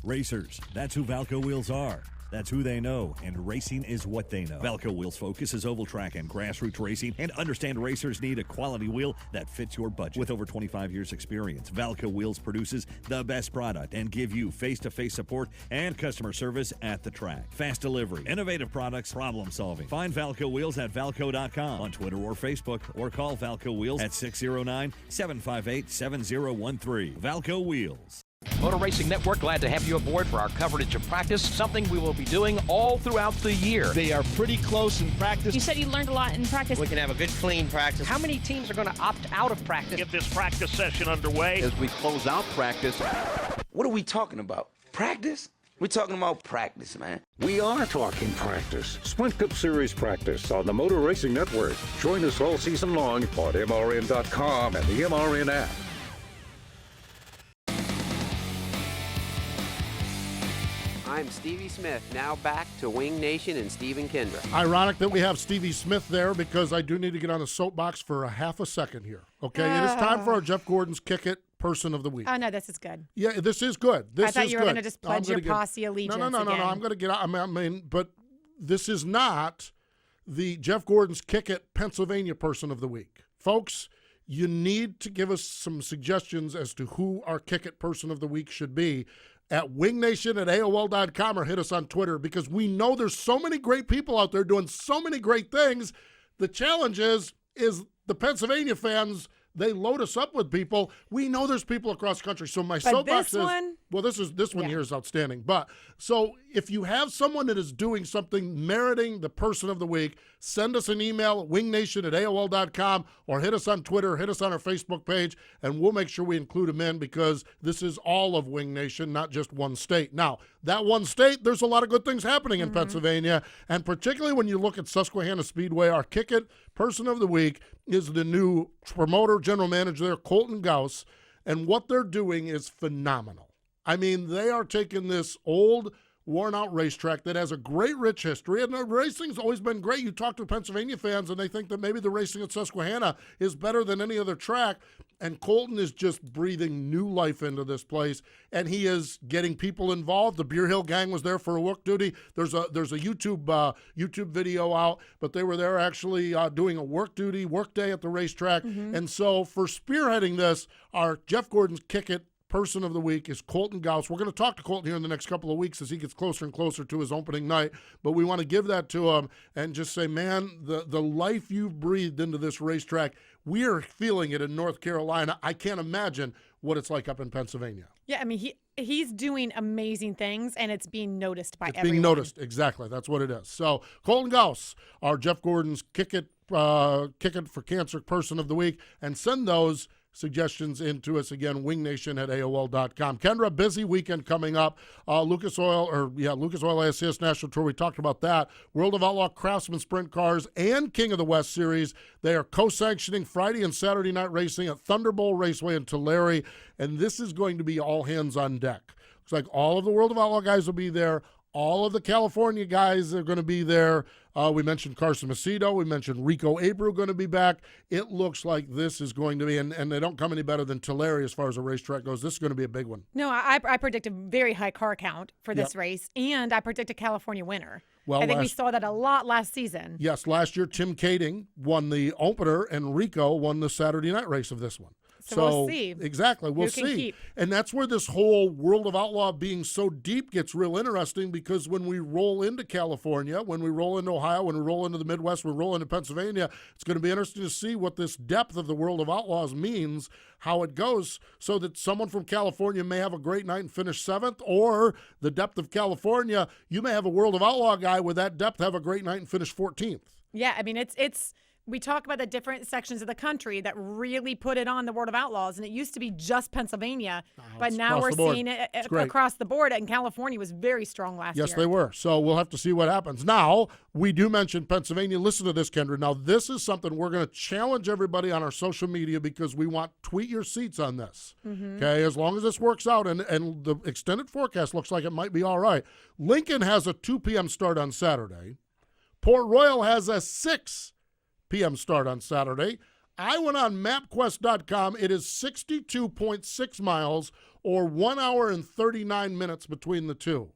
Racers, that's who Valco Wheels are. That's who they know, and racing is what they know. Valco Wheels' focus is oval track and grassroots racing, and understand racers need a quality wheel that fits your budget. With over 25 years' experience, Valco Wheels produces the best product and give you face-to-face support and customer service at the track. Fast delivery, innovative products, problem solving. Find Valco Wheels at Valco.com on Twitter or Facebook, or call Valco Wheels at 609-758-7013. Valco Wheels. Motor Racing Network, glad to have you aboard for our coverage of practice, something we will be doing all throughout the year. They are pretty close in practice. You said you learned a lot in practice. We can have a good, clean practice. How many teams are going to opt out of practice? Get this practice session underway. As we close out practice, what are we talking about? Practice? We're talking about practice, man. We are talking practice. Sprint Cup Series practice on the Motor Racing Network. Join us all season long on MRN.com and the MRN app. I'm Stevie Smith, now back to Wing Nation and Steve and Kendra. Ironic that we have Stevie Smith there because I do need to get on the soapbox for a half a second here. Okay, it is time for our Jeff Gordon's Kick It Person of the Week. Oh, no, this is good. Yeah, this is good. This I thought is you were good. going to just pledge your posse allegiance. No. I'm going to get out. But this is not the Jeff Gordon's Kick It Pennsylvania Person of the Week. Folks, you need to give us some suggestions as to who our Kick It Person of the Week should be at wingnation@AOL.com or hit us on Twitter because we know there's so many great people out there doing so many great things. The challenge is the Pennsylvania fans, they load us up with people. We know there's people across the country. So my soapbox is, well, this one here is outstanding. But so if you have someone that is doing something meriting the person of the week, send us an email at wingnation@AOL.com or hit us on Twitter, hit us on our Facebook page, and we'll make sure we include them in because this is all of Wing Nation, not just one state. Now, that one state, there's a lot of good things happening in Pennsylvania, and particularly when you look at Susquehanna Speedway, our Kick It Person of the Week is the new promoter general manager there, Colton Gauss, and what they're doing is phenomenal. I mean, they are taking this old, worn-out racetrack that has a great, rich history, and the racing's always been great. You talk to Pennsylvania fans, and they think that maybe the racing at Susquehanna is better than any other track, and Colton is just breathing new life into this place, and he is getting people involved. The Beer Hill Gang was there for a work duty. There's a YouTube video out, but they were there actually doing a work day at the racetrack, and so for spearheading this, our Jeff Gordon's Kick It Person of the Week is Colton Gauss. We're going to talk to Colton here in the next couple of weeks as he gets closer and closer to his opening night, but we want to give that to him and just say, man, the life you've breathed into this racetrack, we are feeling it in North Carolina. I can't imagine what it's like up in Pennsylvania. Yeah, I mean, he's doing amazing things, and it's being noticed by everyone. It's being noticed, exactly. That's what it is. So Colton Gauss, our Jeff Gordon's Kick It for Cancer Person of the Week, and send those suggestions into us again, wingnation@aol.com. Kendra, busy weekend coming up. Lucas Oil ASCS National Tour, we talked about that. World of Outlaw Craftsman Sprint Cars and King of the West Series. They are co-sanctioning Friday and Saturday night racing at Thunderbolt Raceway in Tulare, and this is going to be all hands on deck. Looks like all of the World of Outlaw guys will be there. All of the California guys are going to be there. We mentioned Carson Macedo. We mentioned Rico Abreu going to be back. It looks like this is going to be, and they don't come any better than Tulare as far as a racetrack goes. This is going to be a big one. No, I predict a very high car count for this race, and I predict a California winner. Well, I think we saw that a lot last season. Yes, last year Tim Kading won the opener, and Rico won the Saturday night race of this one. So we'll see. Exactly, we'll see. And that's where this whole World of Outlaw being so deep gets real interesting, because when we roll into California, when we roll into Ohio, when we roll into the Midwest, we roll into Pennsylvania, it's going to be interesting to see what this depth of the World of Outlaws means, how it goes, so that someone from California may have a great night and finish 7th, or the depth of California, you may have a World of Outlaw guy with that depth have a great night and finish 14th. Yeah, I mean, it's we talk about the different sections of the country that really put it on the World of Outlaws, and it used to be just Pennsylvania, but now we're seeing it across the board, and California was very strong last year. Yes, they were. So we'll have to see what happens. Now, we do mention Pennsylvania. Listen to this, Kendra. Now, this is something we're going to challenge everybody on our social media, because we want tweet your seats on this. Okay, as long as this works out, and the extended forecast looks like it might be all right. Lincoln has a 2 p.m. start on Saturday. Port Royal has a 6 p.m. start on Saturday. I went on MapQuest.com. It is 62.6 miles, or 1 hour and 39 minutes between the two.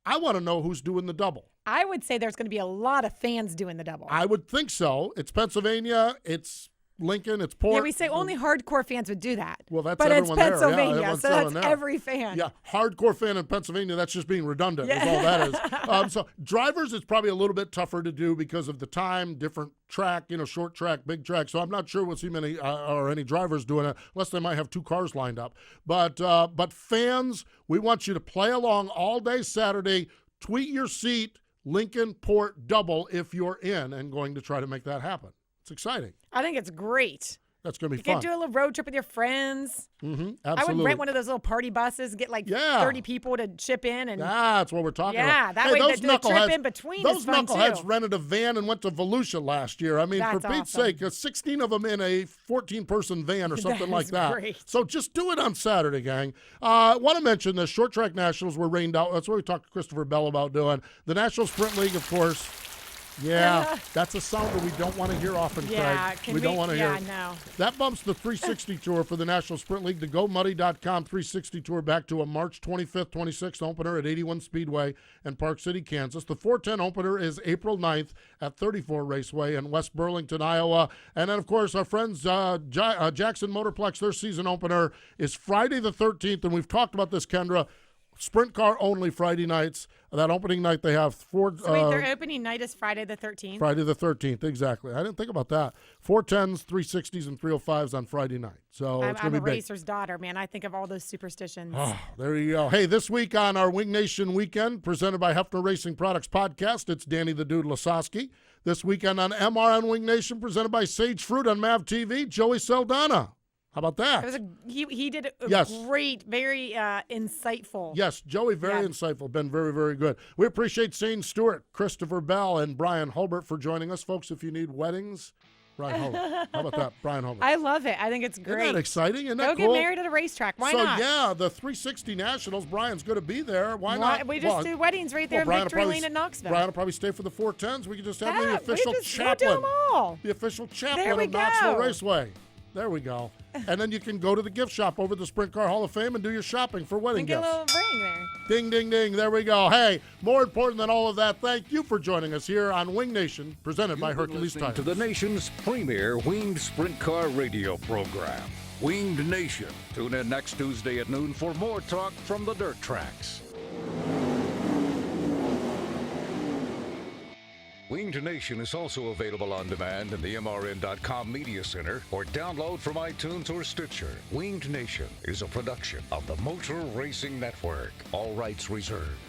I want to know who's doing the double. I would say there's going to be a lot of fans doing the double. I would think so. It's Pennsylvania. It's Lincoln. It's Port. Yeah, we say only hardcore fans would do that. Well, that's but everyone it's Pennsylvania, there. Yeah, so that's every fan. Yeah, hardcore fan in Pennsylvania, that's just being redundant, is all that is. So drivers, it's probably a little bit tougher to do because of the time, different track, short track, big track. So I'm not sure we'll see many or any drivers doing it, unless they might have 2 cars lined up. But fans, we want you to play along all day Saturday. Tweet your seat, Lincoln Port double, if you're in and going to try to make that happen. It's exciting. I think it's great. That's going to be fun. fun. You can do a little road trip with your friends. Absolutely. I would rent one of those little party buses, get 30 people to chip in. And that's what we're talking about. Yeah, that way the trip in between those is fun knuckleheads too. rented a van and went to Volusia last year. I mean, That's for Pete's awesome. sake, 16 of them in a 14-person van or something like that. Great. So just do it on Saturday, gang. I want to mention the Short Track Nationals were rained out. That's what we talked to Christopher Bell about doing. The National Sprint League, of course. Yeah, that's a sound that we don't want to hear often, Craig. We don't want to hear it. No. That bumps the 360 Tour for the National Sprint League. The GoMuddy.com 360 Tour back to a March 25th, 26th opener at 81 Speedway in Park City, Kansas. The 410 opener is April 9th at 34 Raceway in West Burlington, Iowa. And then, of course, our friends Jackson Motorplex, their season opener is Friday the 13th. And we've talked about this, Kendra. Sprint car only Friday nights. That opening night they have 4. So wait, their opening night is Friday the 13th? Friday the 13th, exactly. I didn't think about that. 410s, 360s, and 305s on Friday night. So it's going to be big. I'm a racer's daughter, man. I think of all those superstitions. Oh, there you go. Hey, this week on our Wing Nation Weekend, presented by Hefner Racing Products Podcast, it's Danny the Dude Lasowski. This weekend on MRN Wing Nation, presented by Sage Fruit on MAV TV, Joey Saldana. How about that? He did a great, very insightful. Yes, Joey, very insightful. Been very, very good. We appreciate Shane Stewart, Christopher Bell, and Brian Halbert for joining us. Folks, if you need weddings, Brian Halbert. How about that? Brian Halbert. I love it. I think it's great. Isn't that exciting? Isn't that cool? Go get married at a racetrack. Why not? So, yeah, the 360 Nationals, Brian's going to be there. Why not? We just do weddings right there in Victory Lane at Knoxville. Brian will probably stay for the 410s. We can just have the official chaplain. We'll do them all. The official chaplain of Knoxville Raceway. There we go. And then you can go to the gift shop over at the Sprint Car Hall of Fame and do your shopping for wedding gifts. And get a little ring there. Ding, ding, ding. There we go. Hey, more important than all of that, thank you for joining us here on Wing Nation, presented by Hercules Tires. To the nation's premier winged sprint car radio program. Winged Nation. Tune in next Tuesday at noon for more talk from the dirt tracks. Winged Nation is also available on demand in the MRN.com Media Center or download from iTunes or Stitcher. Winged Nation is a production of the Motor Racing Network. All rights reserved.